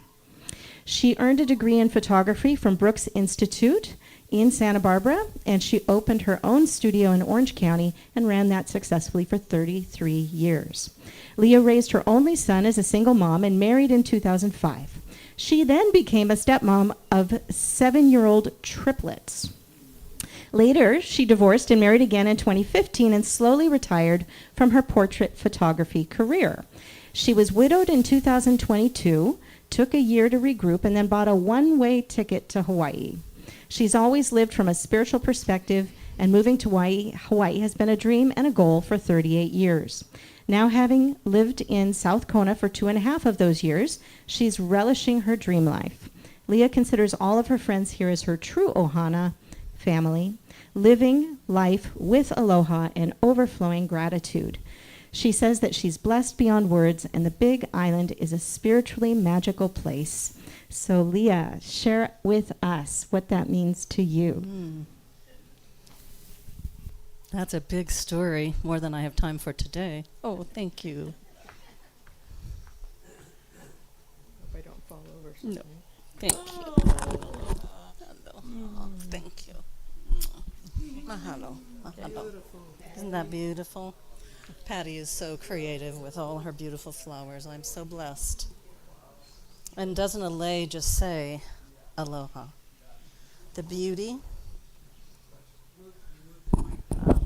Speaker 2: She earned a degree in photography from Brooks Institute in Santa Barbara, and she opened her own studio in Orange County and ran that successfully for 33 years. Leah raised her only son as a single mom and married in 2005. She then became a stepmom of 7-year-old triplets. Later, she divorced and married again in 2015 and slowly retired from her portrait photography career. She was widowed in 2022, took a year to regroup, and then bought a one-way ticket to Hawaii. She's always lived from a spiritual perspective, and moving to Hawaii has been a dream and a goal for 38 years. Now, having lived in South Kona for 2.5 of those years, she's relishing her dream life. Leah considers all of her friends here as her true ohana family, living life with aloha and overflowing gratitude. She says that she's blessed beyond words, and the Big Island is a spiritually magical place. So Leah, share with us what that means to you.
Speaker 4: That's a big story, more than I have time for today. Oh, thank you.
Speaker 19: Hope I don't fall over.
Speaker 4: No, thank you. Oh, thank you. Mahalo. Mahalo. Isn't that beautiful? Patty is so creative with all her beautiful flowers. I'm so blessed. And doesn't Alay just say aloha? The beauty.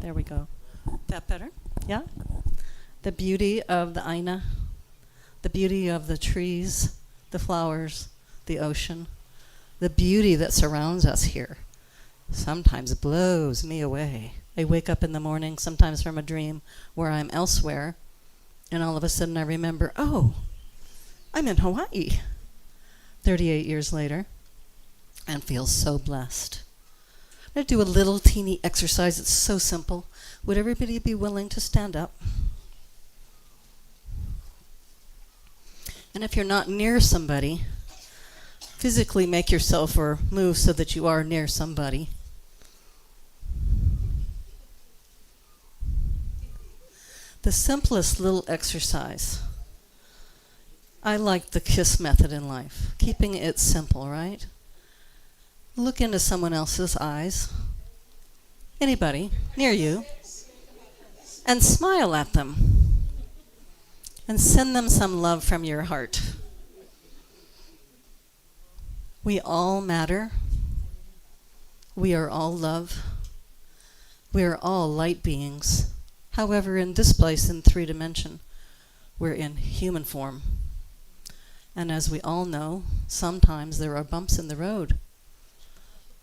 Speaker 4: There we go. That better? Yeah? The beauty of the Aina, the beauty of the trees, the flowers, the ocean, the beauty that surrounds us here sometimes blows me away. I wake up in the morning, sometimes from a dream where I'm elsewhere, and all of a sudden I remember, oh, I'm in Hawaii 38 years later, and feel so blessed. I'm going to do a little teeny exercise. It's so simple. Would everybody be willing to stand up? And if you're not near somebody, physically make yourself or move so that you are near somebody. The simplest little exercise. I like the KISS method in life, keeping it simple, right? Look into someone else's eyes, anybody near you, and smile at them. And send them some love from your heart. We all matter. We are all love. We are all light beings. However, in this place, in 3 dimension, we're in human form. And as we all know, sometimes there are bumps in the road.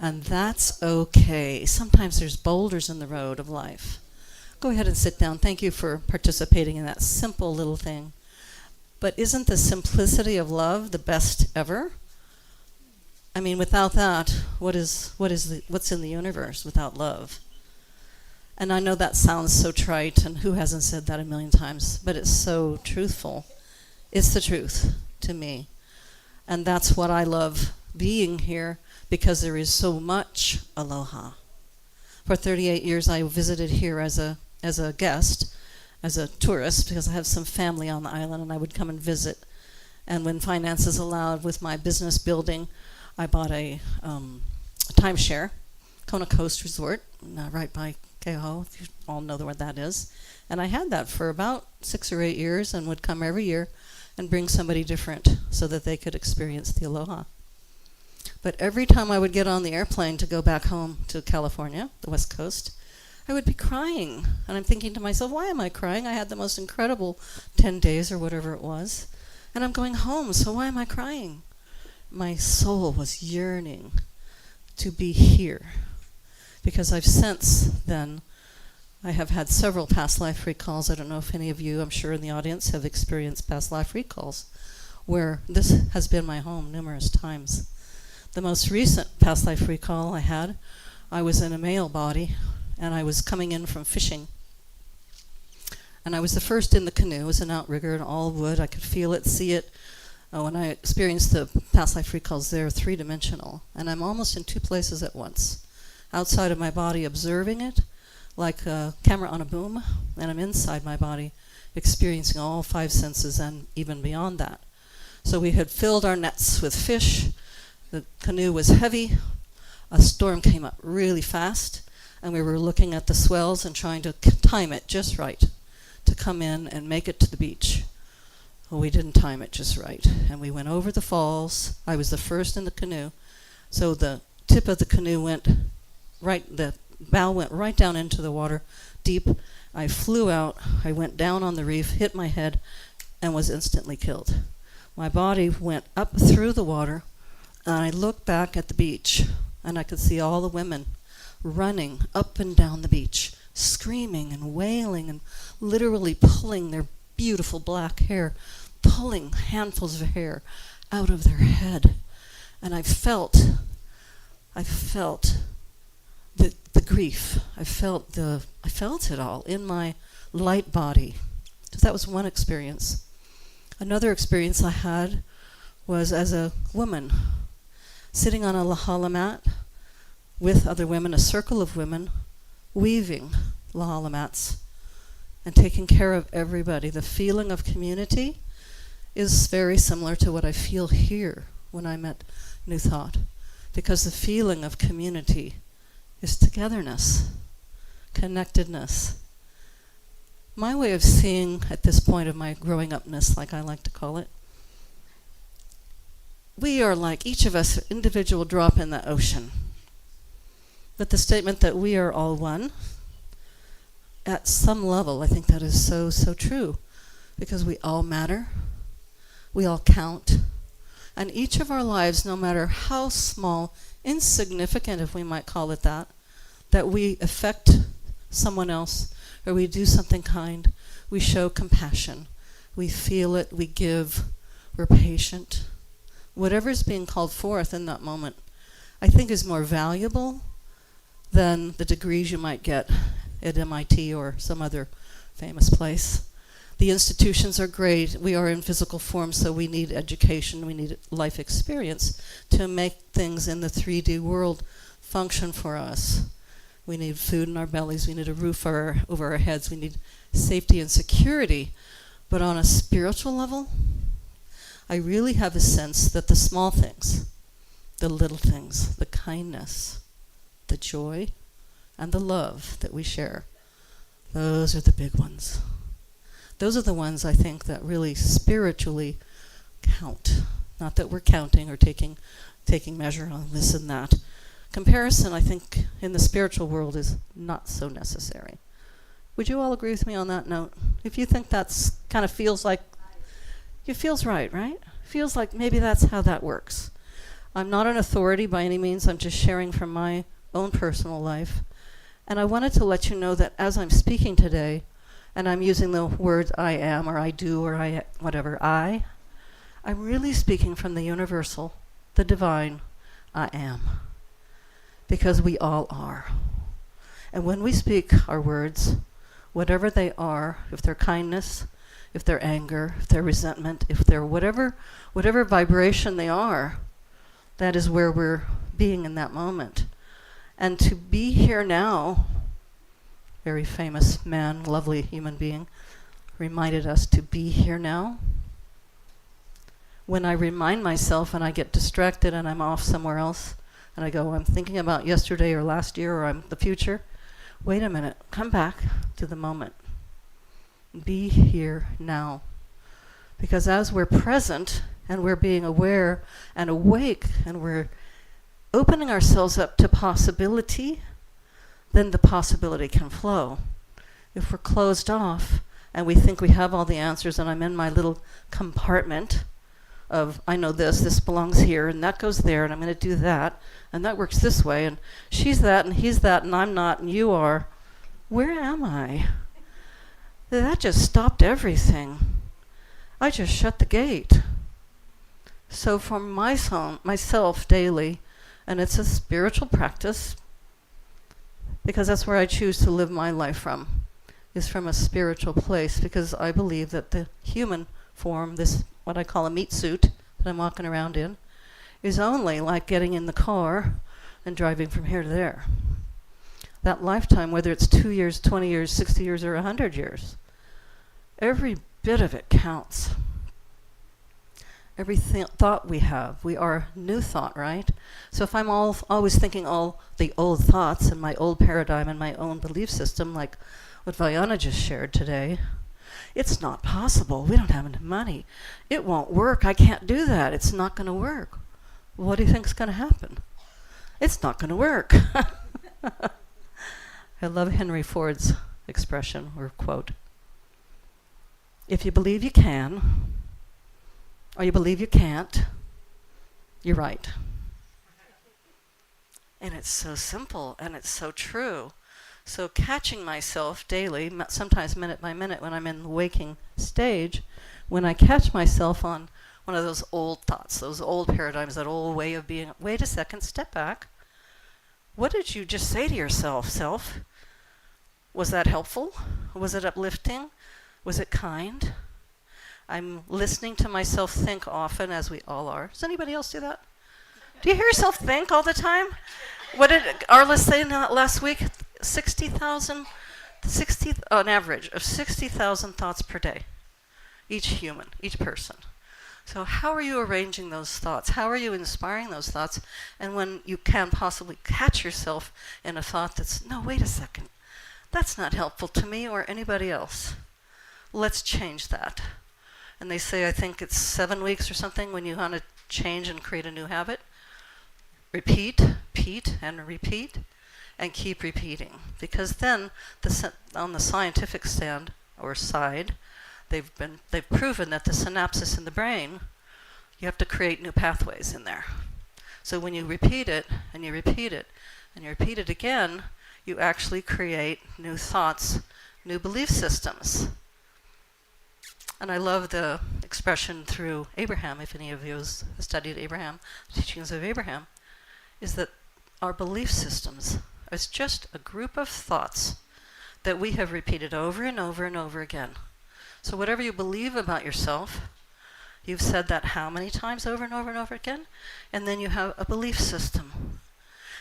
Speaker 4: And that's okay. Sometimes there's boulders in the road of life. Go ahead and sit down. Thank you for participating in that simple little thing. But isn't the simplicity of love the best ever? I mean, without that, what's in the universe without love? And I know that sounds so trite, and who hasn't said that a million times, but it's so truthful. It's the truth to me. And that's what I love being here, because there is so much aloha. For 38 years, I visited here as a guest, as a tourist, because I have some family on the island, and I would come and visit. And when finances allowed, with my business building, I bought a timeshare, Kona Coast Resort, right by Keho, if you all know where that is. And I had that for about 6 or 8 years, and would come every year and bring somebody different so that they could experience the aloha. But every time I would get on the airplane to go back home to California, the West Coast, I would be crying. And I'm thinking to myself, why am I crying? I had the most incredible 10 days or whatever it was. And I'm going home, so why am I crying? My soul was yearning to be here. Because I've since then, I have had several past life recalls. I don't know if any of you, I'm sure in the audience, have experienced past life recalls, where this has been my home numerous times. The most recent past life recall I had, I was in a male body, and I was coming in from fishing. And I was the first in the canoe. It was an outrigger and all wood. I could feel it, see it. When I experienced the past life recalls, they're 3-dimensional. And I'm almost in 2 places at once. Outside of my body observing it, like a camera on a boom, and I'm inside my body experiencing all 5 senses and even beyond that. So we had filled our nets with fish. The canoe was heavy. A storm came up really fast, and we were looking at the swells and trying to time it just right to come in and make it to the beach. Well, we didn't time it just right, and we went over the falls. I was the first in the canoe, so the tip of the canoe went right, the bow went right down into the water, deep. I flew out, I went down on the reef, hit my head, and was instantly killed. My body went up through the water, and I looked back at the beach, and I could see all the women running up and down the beach, screaming and wailing and literally pulling their beautiful black hair, pulling handfuls of hair out of their head. And I felt the grief. I felt it all in my light body. So that was one experience. Another experience I had was as a woman, sitting on a lahala mat with other women, a circle of women, weaving lahalamats, and taking care of everybody. The feeling of community is very similar to what I feel here when I'm at New Thought, because the feeling of community is togetherness, connectedness. My way of seeing at this point of my growing upness, like I like to call it, we are like each of us, individual drop in the ocean. But the statement that we are all one, at some level, I think that is so, so true, because we all matter, we all count, and each of our lives, no matter how small, insignificant, if we might call it that we affect someone else, or we do something kind, we show compassion, we feel it, we give, we're patient. Whatever is being called forth in that moment, I think is more valuable than the degrees you might get at MIT or some other famous place. The institutions are great. We are in physical form, so we need education, we need life experience to make things in the 3D world function for us. We need food in our bellies, we need a roof over our heads, we need safety and security. But on a spiritual level, I really have a sense that the small things, the little things, the kindness, the joy, and the love that we share, those are the big ones. Those are the ones I think that really spiritually count. Not that we're counting or taking measure on this and that. Comparison, I think, in the spiritual world is not so necessary. Would you all agree with me on that note? If you think that's kind of feels like, it feels right? Feels like maybe that's how that works. I'm not an authority by any means. I'm just sharing from my own personal life. And I wanted to let you know that as I'm speaking today, and I'm using the words I am or I do or I whatever, I'm really speaking from the universal, the divine I am. Because we all are. And when we speak our words, whatever they are, if they're kindness, if they're anger, if they're resentment, if they're whatever vibration they are, that is where we're being in that moment. And to be here now, very famous man, lovely human being, reminded us to be here now. When I remind myself and I get distracted and I'm off somewhere else, and I go, I'm thinking about yesterday or last year or I'm the future, wait a minute, come back to the moment. Be here now. Because as we're present and we're being aware and awake and we're opening ourselves up to possibility, then the possibility can flow. If we're closed off and we think we have all the answers and I'm in my little compartment of, I know this belongs here and that goes there and I'm going to do that and that works this way and she's that and he's that and I'm not and you are, where am I? That just stopped everything. I just shut the gate. So for myself daily, and it's a spiritual practice, because that's where I choose to live my life from, is from a spiritual place, because I believe that the human form, this what I call a meat suit that I'm walking around in, is only like getting in the car and driving from here to there. That lifetime, whether it's 2 years, 20 years, 60 years, or 100 years, every bit of it counts. Every thought we have, we are new thought, right? So if I'm always thinking all the old thoughts and my old paradigm and my own belief system, like what Vayana just shared today, it's not possible. We don't have enough money. It won't work. I can't do that. It's not going to work. What do you think's going to happen? It's not going to work. I love Henry Ford's expression or quote. If you believe you can, or you believe you can't, you're right. And it's so simple and it's so true. So catching myself daily, sometimes minute by minute when I'm in the waking stage, when I catch myself on one of those old thoughts, those old paradigms, that old way of being, wait a second, step back. What did you just say to yourself, self? Was that helpful? Was it uplifting? Was it kind? I'm listening to myself think often, as we all are. Does anybody else do that? Do you hear yourself think all the time? What did Arla say last week? 60,000
Speaker 5: an average of 60,000 thoughts per day, each human, each person. So how are you arranging those thoughts? How are you inspiring those thoughts? And when you can possibly catch yourself in a thought that's, no, wait a second, that's not helpful to me or anybody else. Let's change that. And they say, I think it's 7 weeks or something when you want to change and create a new habit. Repeat, and repeat, and keep repeating. Because then, on the scientific stand or side, they've proven that the synapses in the brain, you have to create new pathways in there. So when you repeat it, and you repeat it, and you repeat it again, you actually create new thoughts, new belief systems. And I love the expression through Abraham, if any of you has studied Abraham, the teachings of Abraham, is that our belief systems is just a group of thoughts that we have repeated over and over and over again. So whatever you believe about yourself, you've said that how many times over and over and over again? And then you have a belief system.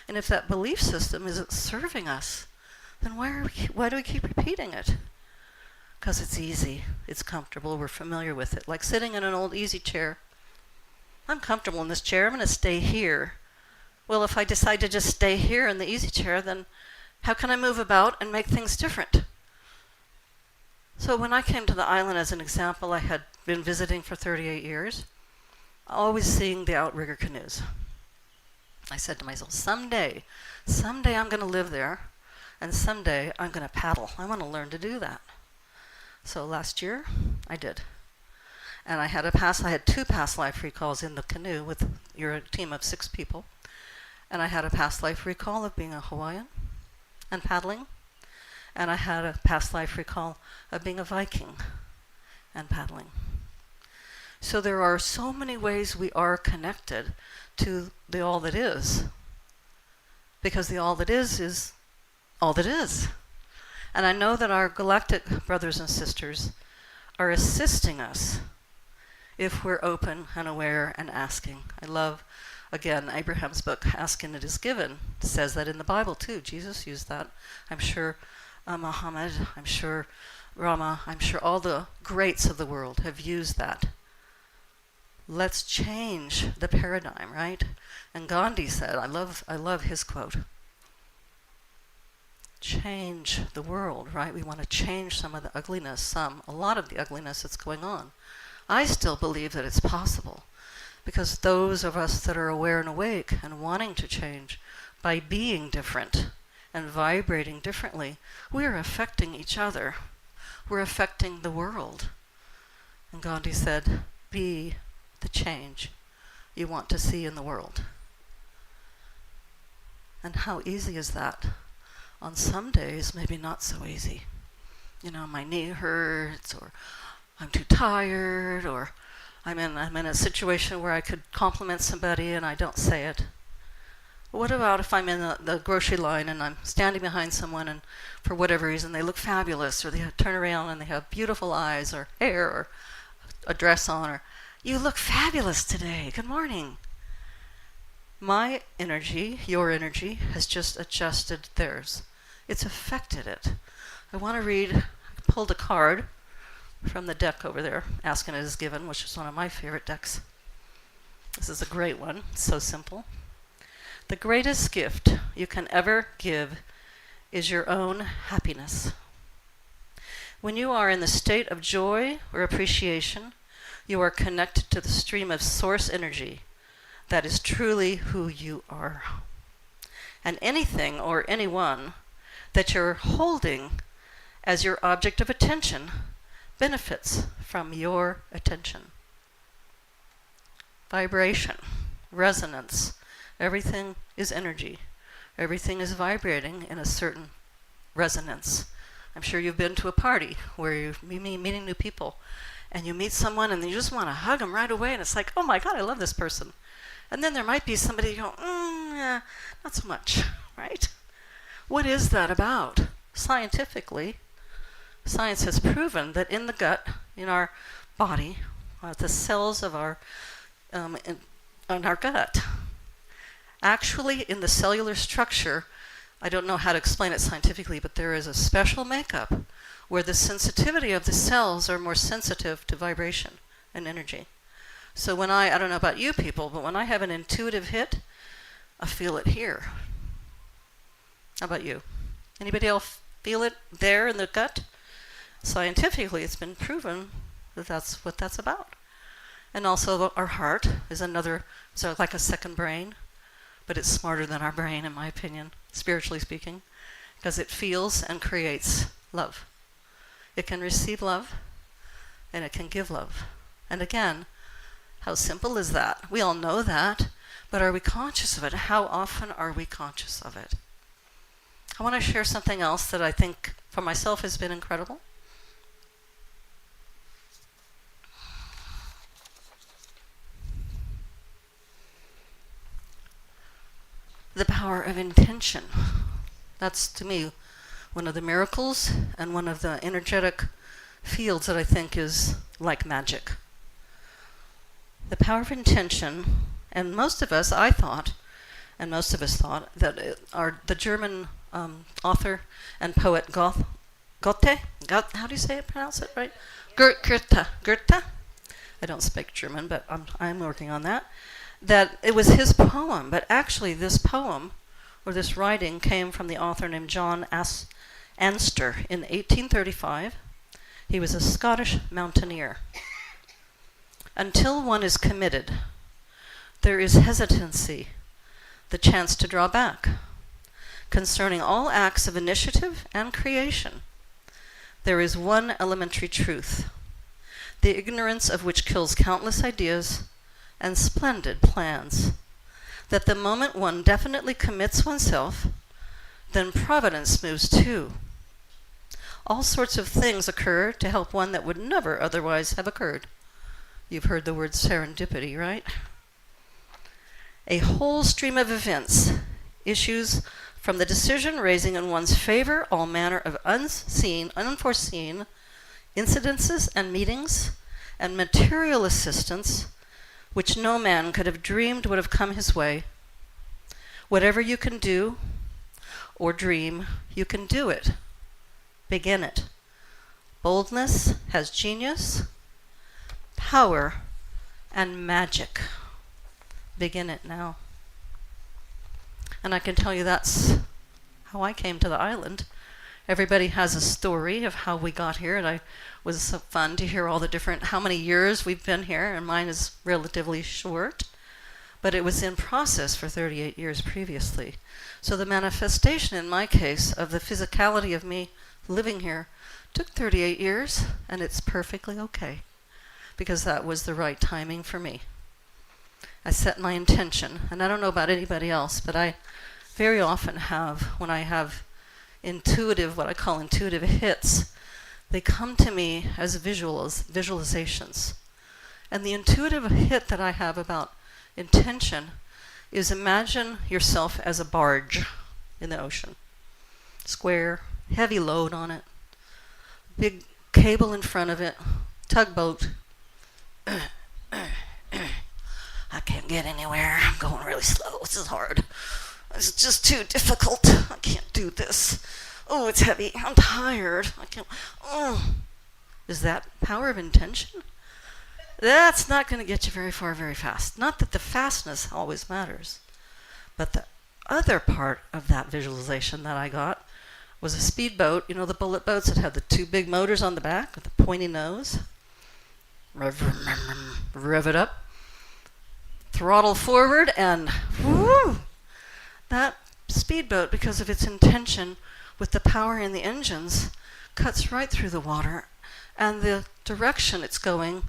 Speaker 5: And if that belief system isn't serving us, then why do we keep repeating it? Because it's easy, it's comfortable, we're familiar with it. Like sitting in an old easy chair. I'm comfortable in this chair, I'm going to stay here. Well, if I decide to just stay here in the easy chair, then how can I move about and make things different? So when I came to the island, as an example, I had been visiting for 38 years, always seeing the outrigger canoes. I said to myself, someday I'm going to live there, and someday I'm going to paddle. I want to learn to do that. So last year, I did. And I had 2 past life recalls in the canoe with your team of 6 people. And I had a past life recall of being a Hawaiian and paddling. And I had a past life recall of being a Viking and paddling. So there are so many ways we are connected to the all that is. Because the all that is all that is. And I know that our galactic brothers and sisters are assisting us if we're open and aware and asking. I love, again, Abraham's book, Ask and It Is Given, says that in the Bible too. Jesus used that. I'm sure Muhammad, I'm sure Rama, I'm sure all the greats of the world have used that. Let's change the paradigm, right? And Gandhi said, I love his quote, change the world, right? We want to change some of the ugliness, a lot of the ugliness that's going on. I still believe that it's possible, because those of us that are aware and awake and wanting to change by being different and vibrating differently, we are affecting each other. We're affecting the world. And Gandhi said, be the change you want to see in the world. And how easy is that? On some days, maybe not so easy. You know, my knee hurts, or I'm too tired, or I'm in a situation where I could compliment somebody and I don't say it. What about if I'm in the grocery line and I'm standing behind someone and for whatever reason they look fabulous, or they turn around and they have beautiful eyes or hair or a dress on, or you look fabulous today, good morning. My energy, your energy, has just adjusted theirs. It's affected it. I want to read, I pulled a card from the deck over there, Ask and It Is Given, which is one of my favorite decks. This is a great one, it's so simple. The greatest gift you can ever give is your own happiness. When you are in the state of joy or appreciation, you are connected to the stream of source energy that is truly who you are. And anything or anyone that you're holding as your object of attention benefits from your attention. Vibration, resonance, everything is energy. Everything is vibrating in a certain resonance. I'm sure you've been to a party where you're meeting new people, and you meet someone and you just want to hug them right away, and it's like, oh my God, I love this person. And then there might be somebody you go, yeah, not so much, right? What is that about? Scientifically, science has proven that in the gut, in our body, the cells of our, in our gut, actually in the cellular structure, I don't know how to explain it scientifically, but there is a special makeup where the sensitivity of the cells are more sensitive to vibration and energy. So when I don't know about you people, but when I have an intuitive hit, I feel it here. How about you? Anybody else feel it there in the gut? Scientifically, it's been proven that that's what that's about. And also our heart is another, so like a second brain, but it's smarter than our brain, in my opinion, spiritually speaking, because it feels and creates love. It can receive love, and it can give love. And again, how simple is that? We all know that, but are we conscious of it? How often are we conscious of it? I want to share something else that I think for myself has been incredible. The power of intention. That's, to me, one of the miracles and one of the energetic fields that I think is like magic. The power of intention, and most of us, I thought, and most of us thought, that the German author and poet Goethe, how do you say it, pronounce it right? Goethe. I don't speak German, but I'm working on that. That it was his poem, but actually this poem, or this writing, came from the author named John Anster in 1835. He was a Scottish mountaineer. Until one is committed, there is hesitancy, the chance to draw back. Concerning all acts of initiative and creation, there is one elementary truth, the ignorance of which kills countless ideas and splendid plans, that the moment one definitely commits oneself, then providence moves too. All sorts of things occur to help one that would never otherwise have occurred. You've heard the word serendipity, right? A whole stream of events issues from the decision raising in one's favor all manner of unforeseen incidences and meetings and material assistance which no man could have dreamed would have come his way. Whatever you can do or dream, you can do it. Begin it. Boldness has genius, power, and magic. Begin it now. And I can tell you that's how I came to the island. Everybody has a story of how we got here, and it was so fun to hear all the different, how many years we've been here, and mine is relatively short, but it was in process for 38 years previously. So the manifestation in my case of the physicality of me living here took 38 years, and it's perfectly okay, because that was the right timing for me. I set my intention, and I don't know about anybody else, but I very often have, when I have what I call intuitive hits, they come to me as visualizations. And the intuitive hit that I have about intention is imagine yourself as a barge in the ocean. Square, heavy load on it, big cable in front of it, tugboat. I can't get anywhere. I'm going really slow. This is hard. It's just too difficult. I can't do this. Oh, it's heavy. I'm tired. I can't. Oh. Is that power of intention? That's not going to get you very far very fast. Not that the fastness always matters, but the other part of that visualization that I got was a speedboat. You know the bullet boats that have the two big motors on the back with the pointy nose? Rev it up. Throttle forward and whoo! That speedboat, because of its intention with the power in the engines, cuts right through the water, and the direction it's going,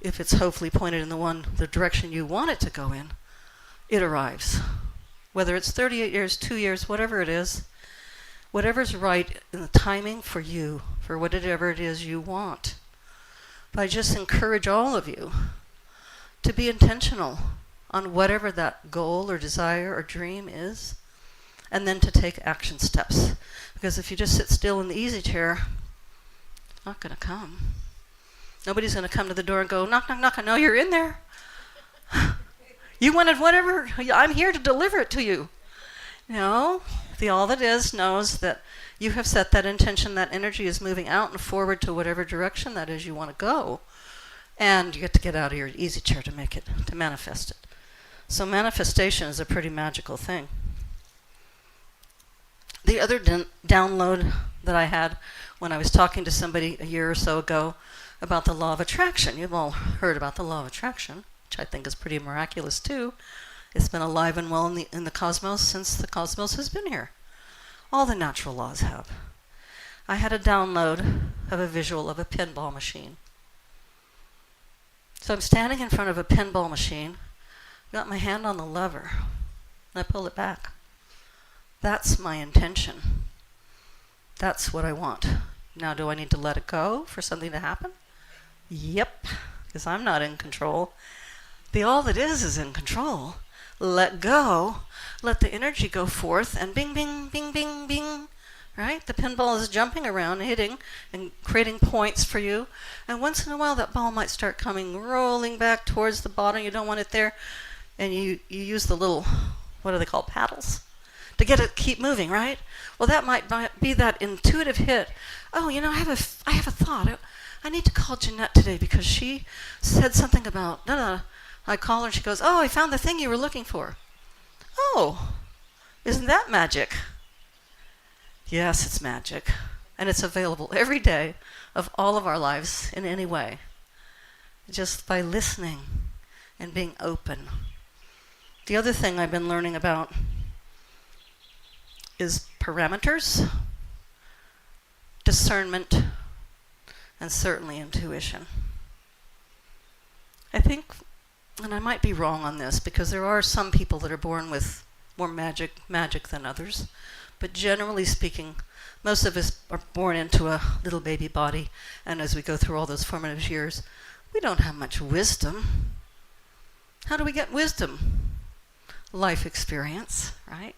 Speaker 5: if it's hopefully pointed in the direction you want it to go in, it arrives. Whether it's 38 years, 2 years, whatever it is, whatever's right in the timing for you, for whatever it is you want. But I just encourage all of you to be intentional on whatever that goal or desire or dream is, and then to take action steps. Because if you just sit still in the easy chair, it's not going to come. Nobody's going to come to the door and go, knock, knock, knock, I know you're in there. You wanted whatever, I'm here to deliver it to you. No, the all that is knows that you have set that intention, that energy is moving out and forward to whatever direction that is you want to go. And you get to get out of your easy chair to make it, to manifest it. So manifestation is a pretty magical thing. The other download that I had when I was talking to somebody a year or so ago about the law of attraction. You've all heard about the law of attraction, which I think is pretty miraculous too. It's been alive and well in the cosmos since the cosmos has been here. All the natural laws have. I had a download of a visual of a pinball machine. So I'm standing in front of a pinball machine, got my hand on the lever, and I pull it back. That's my intention. That's what I want. Now, do I need to let it go for something to happen? Yep, because I'm not in control. The all that is in control. Let go, let the energy go forth, and bing, bing, bing, bing, bing, right? The pinball is jumping around, hitting, and creating points for you. And once in a while, that ball might start coming rolling back towards the bottom. You don't want it there. And you use the little, what are they called, paddles, to get it keep moving, right? Well, that might be that intuitive hit. Oh, you know, I have a thought. I need to call Jeanette today because she said something about, I call her and she goes, oh, I found the thing you were looking for. Oh, isn't that magic? Yes, it's magic. And it's available every day of all of our lives in any way. Just by listening and being open. The other thing I've been learning about is parameters, discernment, and certainly intuition. I think, and I might be wrong on this, because there are some people that are born with more magic than others, but generally speaking, most of us are born into a little baby body, and as we go through all those formative years, we don't have much wisdom. How do we get wisdom? Life experience, right?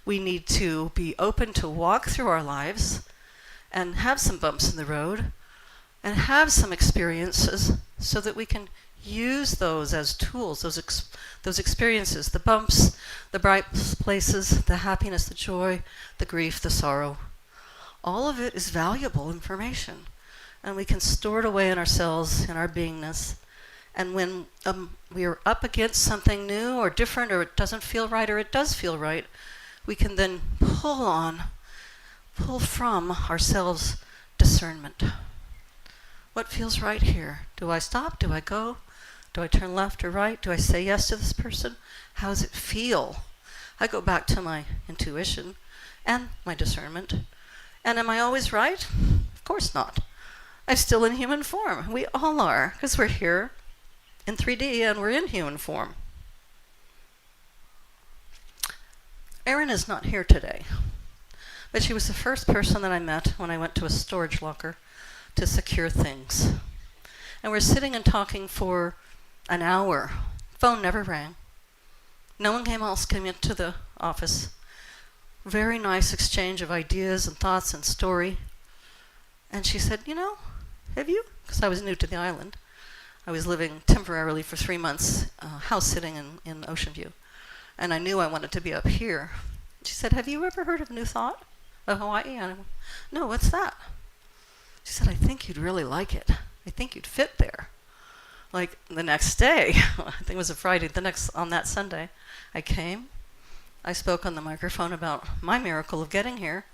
Speaker 5: We need to be open to walk through our lives and have some bumps in the road and have some experiences so that we can use those as tools, those experiences, the bumps, the bright places, the happiness, the joy, the grief, the sorrow. All of it is valuable information, and we can store it away in ourselves, in our beingness. And when we are up against something new or different, or it doesn't feel right, or it does feel right, we can then pull from ourselves discernment. What feels right here? Do I stop? Do I go? Do I turn left or right? Do I say yes to this person? How does it feel? I go back to my intuition and my discernment. And am I always right? Of course not. I'm still in human form. We all are, because we're here in 3D and we're in human form. Erin is not here today, but she was the first person that I met when I went to a storage locker to secure things. And we're sitting and talking for an hour. Phone never rang. No one else came into the office. Very nice exchange of ideas and thoughts and story. And she said, you know, have you? Because I was new to the island. I was living temporarily for 3 months, house sitting in Ocean View. And I knew I wanted to be up here. She said, have you ever heard of New Thought of Hawaii? And I went, no, what's that? She said, I think you'd really like it. I think you'd fit there. Like the next day, I think it was a Friday, on that Sunday, I came. I spoke on the microphone about my miracle of getting here.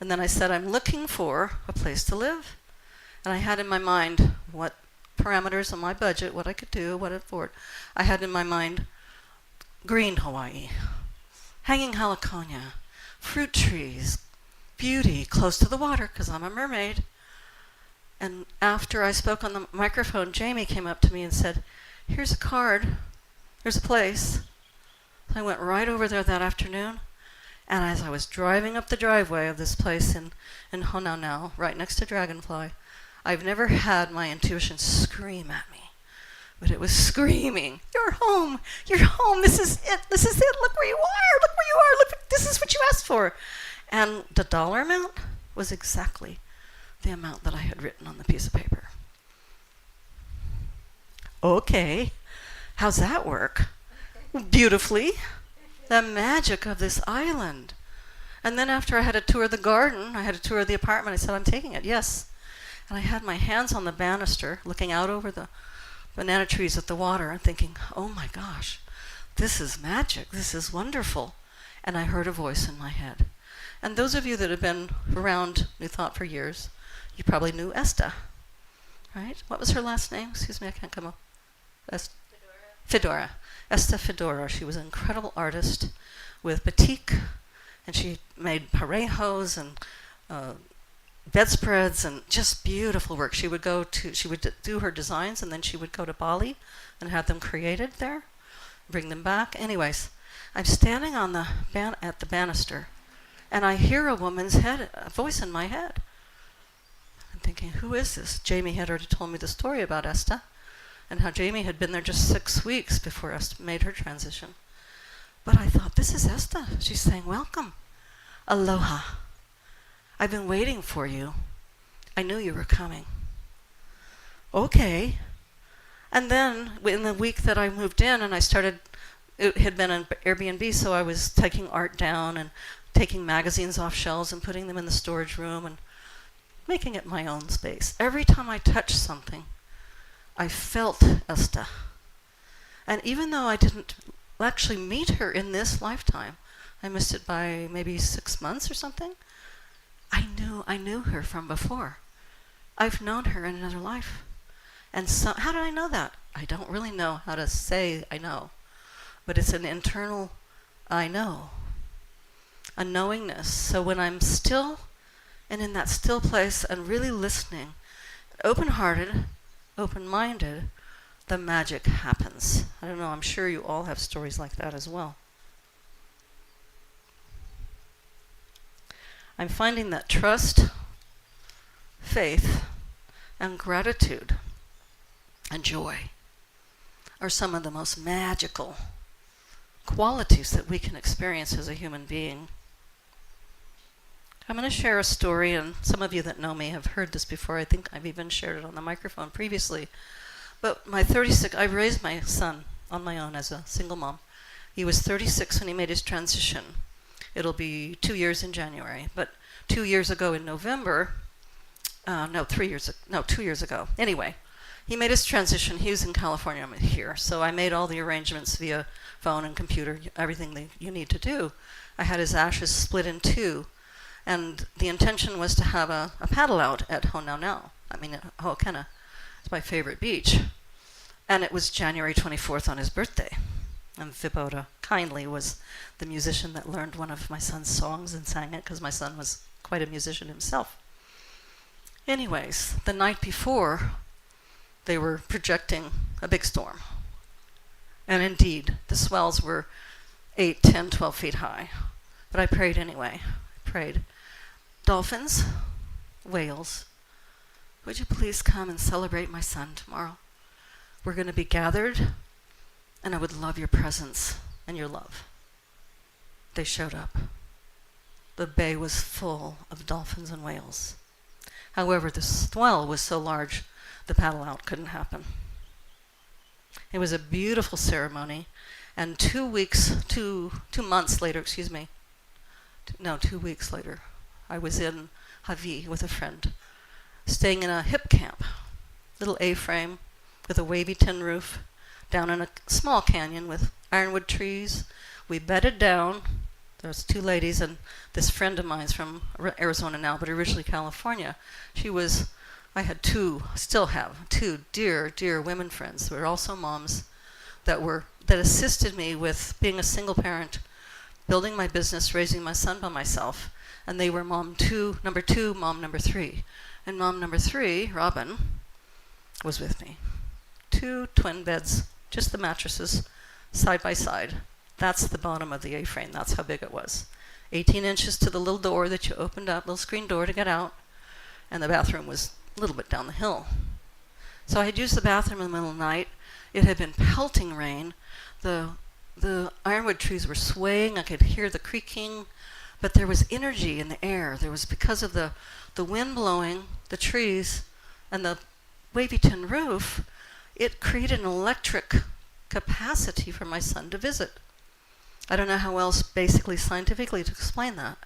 Speaker 5: And then I said, I'm looking for a place to live. And I had in my mind what parameters on my budget, what I could do, what I'd afford. I had in my mind green Hawaii, hanging heliconia, fruit trees, beauty, close to the water, because I'm a mermaid. And after I spoke on the microphone, Jamie came up to me and said, here's a card, there's a place. So I went right over there that afternoon, and as I was driving up the driveway of this place in Honaunau, right next to Dragonfly, I've never had my intuition scream at me. But it was screaming, you're home, this is it, look where you are, look, this is what you asked for. And the dollar amount was exactly the amount that I had written on the piece of paper. Okay, how's that work? Beautifully. The magic of this island. And then after I had a tour of the garden, I had a tour of the apartment, I said, I'm taking it, yes. And I had my hands on the banister, looking out over the banana trees at the water and thinking, oh my gosh, this is magic, this is wonderful. And I heard a voice in my head. And those of you that have been around New Thought for years, you probably knew Esta, right? What was her last name? Excuse me, I can't come up. Fedora. Esta Fedora. She was an incredible artist with batik, and she made parejos and bedspreads and just beautiful work. She would do her designs, and then she would go to Bali and have them created there, bring them back. Anyways, I'm standing on the at the banister, and I hear a voice in my head. I'm thinking, who is this? Jamie had already told me the story about Esta, and how Jamie had been there just 6 weeks before Esta made her transition. But I thought, this is Esta. She's saying, welcome. Aloha. I've been waiting for you. I knew you were coming. Okay. And then in the week that I moved in and it had been an Airbnb, so I was taking art down and taking magazines off shelves and putting them in the storage room and making it my own space. Every time I touched something, I felt Esta. And even though I didn't actually meet her in this lifetime, I missed it by maybe 6 months or something, I knew her from before. I've known her in another life. And so, how did I know that? I don't really know how to say I know. But it's an internal I know. A knowingness. So when I'm still and in that still place and really listening, open-hearted, open-minded, the magic happens. I don't know, I'm sure you all have stories like that as well. I'm finding that trust, faith, and gratitude and joy are some of the most magical qualities that we can experience as a human being. I'm going to share a story, and some of you that know me have heard this before. I think I've even shared it on the microphone previously. But I raised my son on my own as a single mom. He was 36 when he made his transition. It'll be 2 years in January. But 2 years ago in November, 2 years ago. Anyway, he made his transition. He was in California, I'm here. So I made all the arrangements via phone and computer, everything that you need to do. I had his ashes split in two. And the intention was to have a paddle out at Ho'okena. It's my favorite beach. And it was January 24th on his birthday. And Vibota kindly was the musician that learned one of my son's songs and sang it, because my son was quite a musician himself. Anyways, the night before, they were projecting a big storm. And indeed, the swells were 8, 10, 12 feet high. But I prayed anyway. I prayed, dolphins, whales, would you please come and celebrate my son tomorrow? We're going to be gathered, and I would love your presence and your love. They showed up. The bay was full of dolphins and whales. However, the swell was so large, the paddle out couldn't happen. It was a beautiful ceremony, and 2 months later, 2 weeks later, I was in Hawaii with a friend, staying in a hip camp, little A-frame with a wavy tin roof, down in a small canyon with ironwood trees. We bedded down. There was 2 ladies and this friend of mine's from Arizona now, but originally California. Still have two dear, dear women friends who are also moms that assisted me with being a single parent, building my business, raising my son by myself. And they were number two, mom number 3. And mom number 3, Robin, was with me. 2 twin beds, just the mattresses, side by side. That's the bottom of the A-frame. That's how big it was. 18 inches to the little door that you opened up, little screen door to get out. And the bathroom was a little bit down the hill. So I had used the bathroom in the middle of the night. It had been pelting rain. The ironwood trees were swaying. I could hear the creaking. But there was energy in the air. There was, because of the wind blowing, the trees, and the wavy tin roof, it created an electric capacity for my son to visit. I don't know how else basically scientifically to explain that.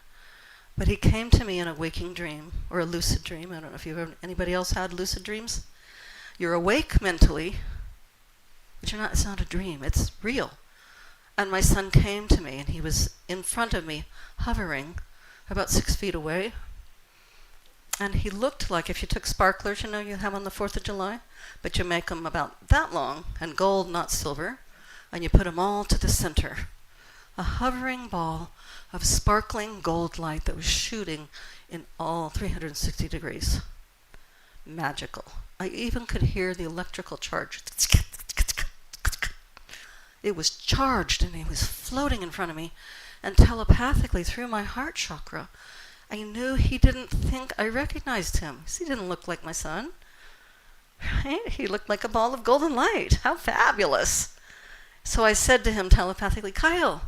Speaker 5: But he came to me in a waking dream, or a lucid dream. I don't know if anybody else had lucid dreams. You're awake mentally, but it's not a dream, it's real. And my son came to me, and he was in front of me, hovering about 6 feet away. And he looked like if you took sparklers, you have on the 4th of July, but you make them about that long, and gold, not silver, and you put them all to the center. A hovering ball of sparkling gold light that was shooting in all 360 degrees. Magical. I even could hear the electrical charge. It was charged, and he was floating in front of me, and telepathically through my heart chakra, I knew he didn't think I recognized him. He didn't look like my son. Right? He looked like a ball of golden light. How fabulous. So I said to him telepathically, Kyle,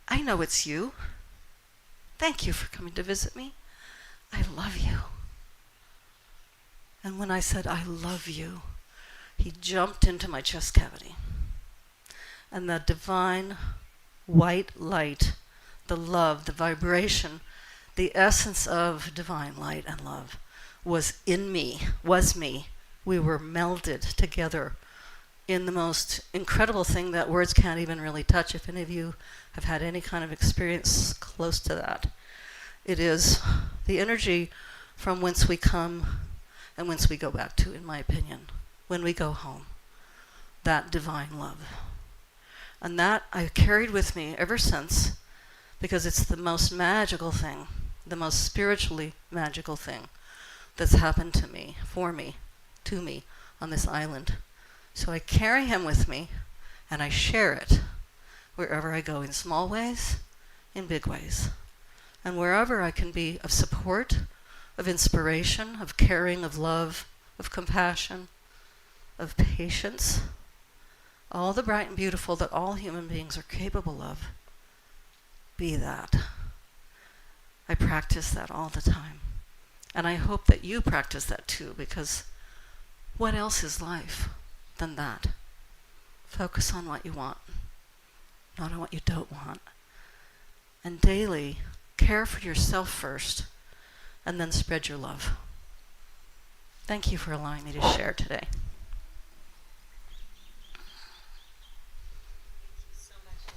Speaker 5: I know it's you. Thank you for coming to visit me. I love you. And when I said, I love you, he jumped into my chest cavity. And the divine white light, the love, the vibration, the essence of divine light and love was in me, was me. We were melded together in the most incredible thing that words can't even really touch. If any of you have had any kind of experience close to that, it is the energy from whence we come and whence we go back to, in my opinion, when we go home, that divine love. And that I carried with me ever since, because it's the most magical thing, the most spiritually magical thing that's happened to me, for me, to me on this island. So I carry him with me, and I share it wherever I go, in small ways, in big ways. And wherever I can be of support, of inspiration, of caring, of love, of compassion, of patience, all the bright and beautiful that all human beings are capable of, be that. I practice that all the time. And I hope that you practice that too, because what else is life than that? Focus on what you want, not on what you don't want. And daily, care for yourself first, and then spread your love. Thank you for allowing me to share today.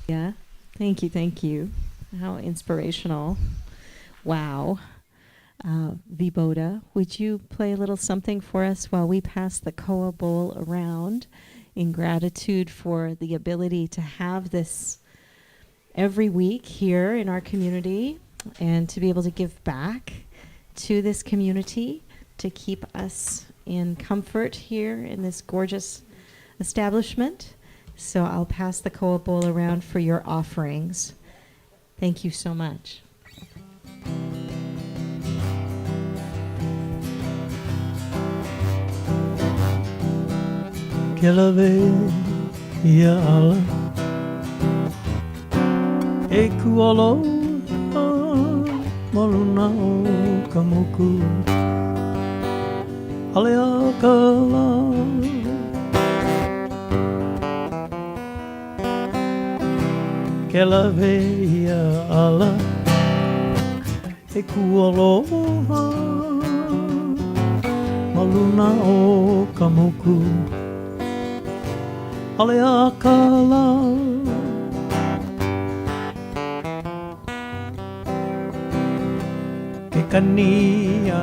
Speaker 2: Yeah, thank you. How inspirational. Wow. Viboda, would you play a little something for us while we pass the koa bowl around in gratitude for the ability to have this every week here in our community and to be able to give back to this community, to keep us in comfort here in this gorgeous establishment. So I'll pass the koa bowl around for your offerings. Thank you so much.
Speaker 1: Kelave ya Allah e kualo maluna o kamuku alea kala Kelave ya Allah e kualo maluna o kamuku alea kala ke kania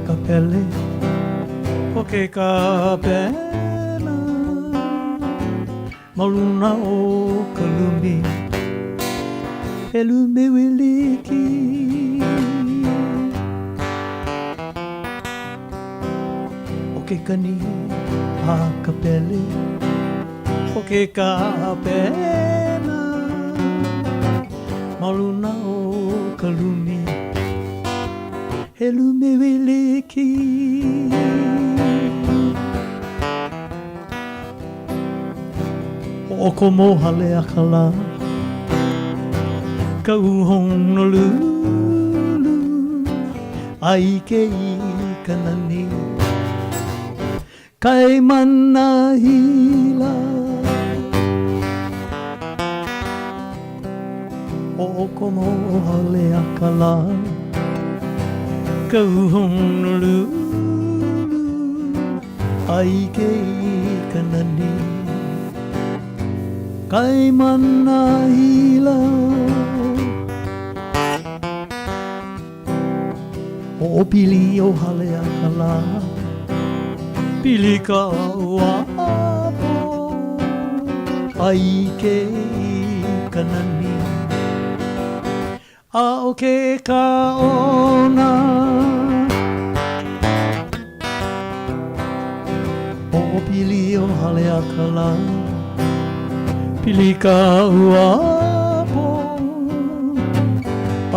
Speaker 1: kapele o ke kapena maluna o kalumi elume wiliki o ke kania kapele o ke kapena maluna o kalumi elume wiliki o komo hale akala ka uhonolulu ai ke I kanani kai mana hila O komo hale akala Ka uhonolu Ai ke kanani Kai mana hila O pili o hale akala Pili ka wapo Ai ke kanani A o ke ka ona O pili o hale akala Pili ka wapo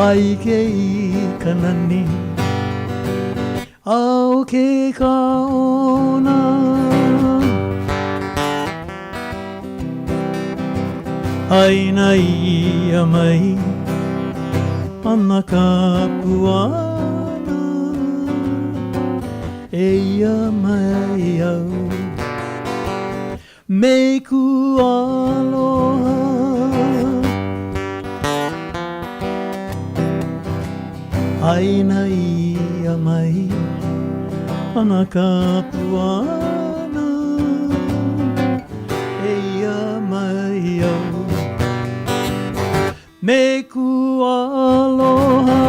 Speaker 1: Ai ke kanani A o ke ka ona Ai na ia mai Ana ka puana E ia mai au Me ku aloha Ai na ia mai Ana ka puana E ia mai au Me ku aloha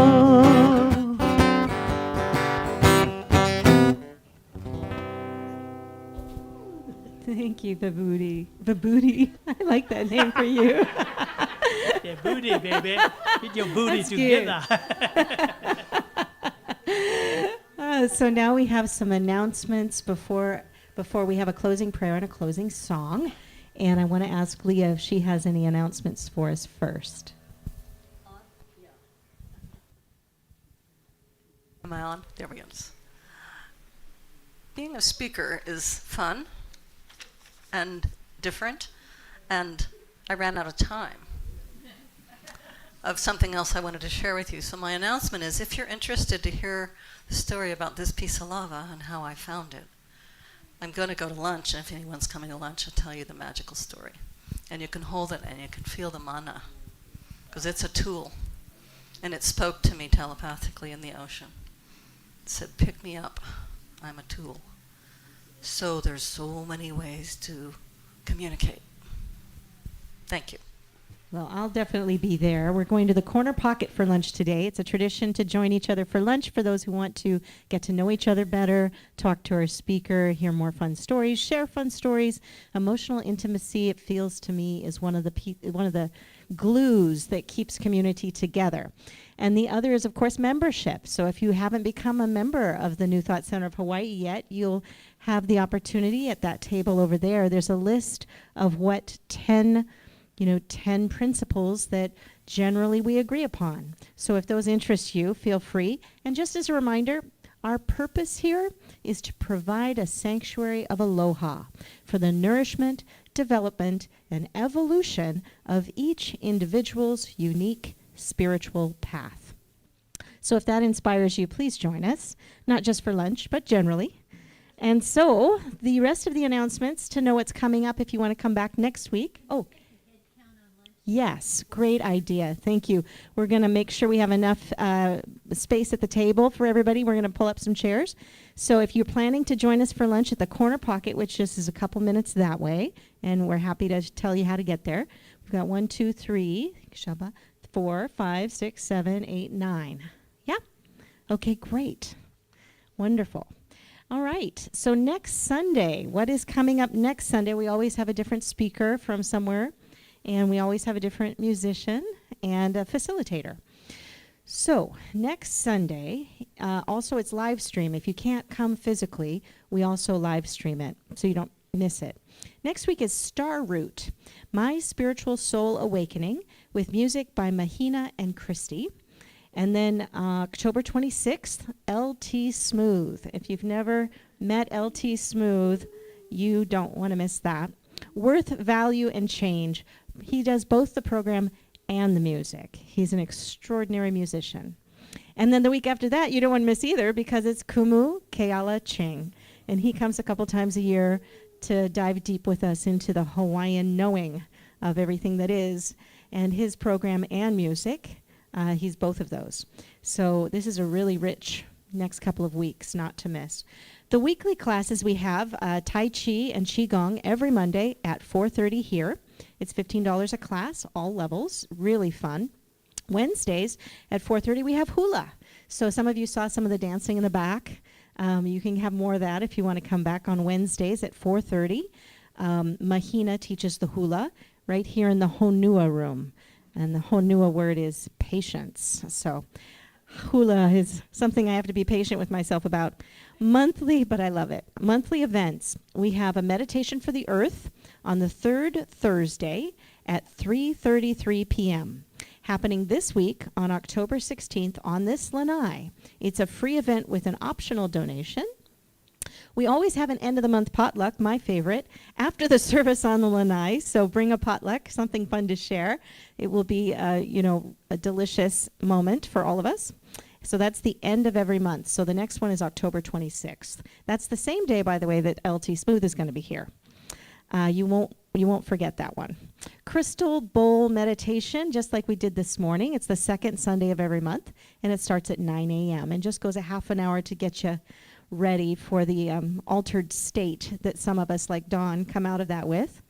Speaker 2: Thank you, Vibhuti. Vibhuti. I like that name for you.
Speaker 1: Yeah, booty, baby. Get your booty
Speaker 2: That's cute.
Speaker 1: together.
Speaker 2: So now we have some announcements before we have a closing prayer and a closing song. And I want to ask Leah if she has any announcements for us first.
Speaker 5: Am I on? There we go. Being a speaker is fun and different, and I ran out of time of something else I wanted to share with you. So my announcement is, if you're interested to hear the story about this piece of lava and how I found it, I'm going to go to lunch, and if anyone's coming to lunch, I'll tell you the magical story. And you can hold it and you can feel the mana, because it's a tool. And it spoke to me telepathically in the ocean. It said, pick me up, I'm a tool. So there's so many ways to communicate. Thank you.
Speaker 2: Well, I'll definitely be there. We're going to the Corner Pocket for lunch today. It's a tradition to join each other for lunch for those who want to get to know each other better, talk to our speaker, hear more fun stories, share fun stories. Emotional intimacy, it feels to me, is one of the glues that keeps community together. And the other is, of course, membership. So if you haven't become a member of the New Thought Center of Hawaii yet, you'll have the opportunity at that table over there. There's a list of what 10 principles that generally we agree upon. So if those interest you, feel free. And just as a reminder, our purpose here is to provide a sanctuary of aloha for the nourishment, development, and evolution of each individual's unique spiritual path. So if that inspires you, please join us, not just for lunch, but generally. And so the rest of the announcements, to know what's coming up if you want to come back next week. Oh, yes, great idea. Thank you. We're going to make sure we have enough space at the table for everybody. We're going to pull up some chairs. So if you're planning to join us for lunch at the Corner Pocket, which just is a couple minutes that way, and we're happy to tell you how to get there. We've got 1, 2, 3, 4, 5, 6, 7, 8, 9. Yeah? Okay, great. Wonderful. All right. So next Sunday, what is coming up next Sunday? We always have a different speaker from somewhere. And we always have a different musician and a facilitator. So next Sunday, also it's live stream. If you can't come physically, we also live stream it so you don't miss it. Next week is Star Root, My Spiritual Soul Awakening, with music by Mahina and Christy. And then October 26th, LT Smooth. If you've never met LT Smooth, you don't want to miss that. Worth, Value, and Change. He does both the program and the music. He's an extraordinary musician. And then the week after that, you don't want to miss either, because it's Kumu Keala Ching. And he comes a couple times a year to dive deep with us into the Hawaiian knowing of everything that is. and his program and music. He's both of those. So this is a really rich next couple of weeks, not to miss. The weekly classes we have, Tai Chi and Qigong every Monday at 4:30 here. It's $15 a class, all levels, really fun. Wednesdays at 4:30 we have hula. So some of you saw some of the dancing in the back. You can have more of that if you want to come back on Wednesdays at 4:30. Mahina teaches the hula right here in the Honua room. And the Honua word is patience. So hula is something I have to be patient with myself about. Monthly, but I love it. Monthly events. We have a meditation for the earth on the third Thursday at 3:33 p.m. happening this week on October 16th on this lanai. It's a free event with an optional donation. We always have an end of the month potluck, my favorite, after the service on the lanai. So bring a potluck, something fun to share. It will be, a delicious moment for all of us. So that's the end of every month. So the next one is October 26th. That's the same day, by the way, that LT Smooth is going to be here. You won't forget that one. Crystal bowl meditation, just like we did this morning. It's the second Sunday of every month, and it starts at 9 a.m. and just goes a half an hour to get you ready for the altered state that some of us, like Dawn, come out of that with.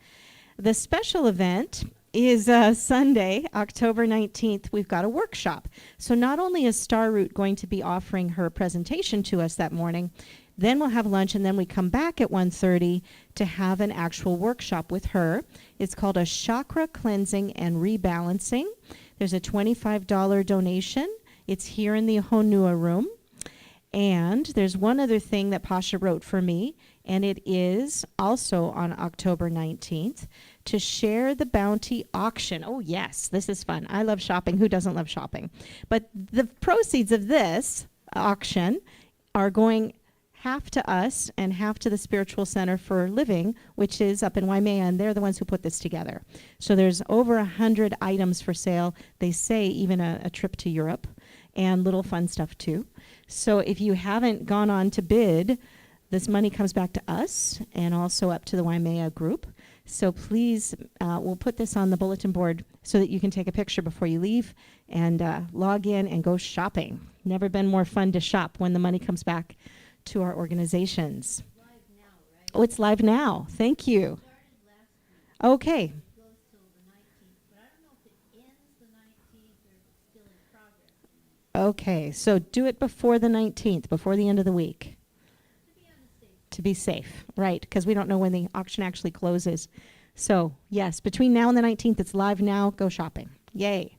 Speaker 2: The special event is Sunday, October 19th. We've got a workshop. So not only is Star Root going to be offering her presentation to us that morning, then we'll have lunch, and then we come back at 1:30 to have an actual workshop with her. It's called a chakra cleansing and rebalancing. There's a $25 donation. It's here in the Honua room. And there's one other thing that Pasha wrote for me, and it is also on October 19th to share the bounty auction. Oh, yes, this is fun. I love shopping. Who doesn't love shopping? But the proceeds of this auction are going half to us and half to the Spiritual Center for Living, which is up in Waimea, and they're the ones who put this together. So there's over 100 items for sale. They say even a trip to Europe and little fun stuff too. So if you haven't gone on to bid, this money comes back to us and also up to the Waimea group. So please, we'll put this on the bulletin board so that you can take a picture before you leave and log in and go shopping. Never been more fun to shop when the money comes back to our organizations. Live now, right? Oh, it's live now. Thank you. Okay. Okay, so do it before the 19th, before the end of the week. To be safe, right, because we don't know when the auction actually closes. So, yes, between now and the 19th, it's live now. Go shopping. Yay.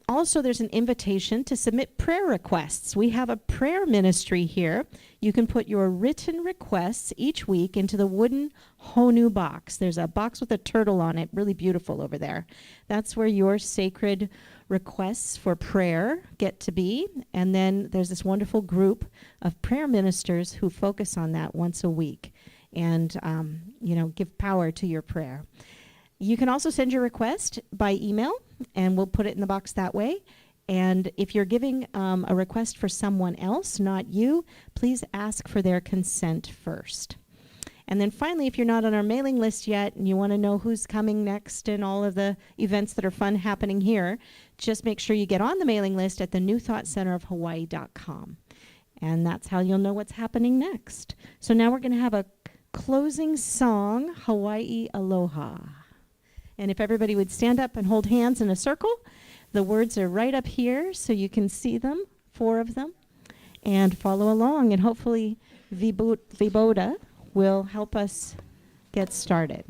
Speaker 2: Also, there's an invitation to submit prayer requests. We have a prayer ministry here. You can put your written requests each week into the wooden Honu box. There's a box with a turtle on it, really beautiful over there. That's where your sacred requests for prayer get to be. And then there's this wonderful group of prayer ministers who focus on that once a week and, give power to your prayer. You can also send your request by email, and we'll put it in the box that way. And if you're giving a request for someone else, not you, please ask for their consent first. And then finally, if you're not on our mailing list yet and you want to know who's coming next and all of the events that are fun happening here, just make sure you get on the mailing list at the newthoughtcenterofhawaii.com. And that's how you'll know what's happening next. So now we're going to have a closing song, Hawaii Aloha. And if everybody would stand up and hold hands in a circle, the words are right up here so you can see them, 4 of them, and follow along. And hopefully Viboda will help us get started.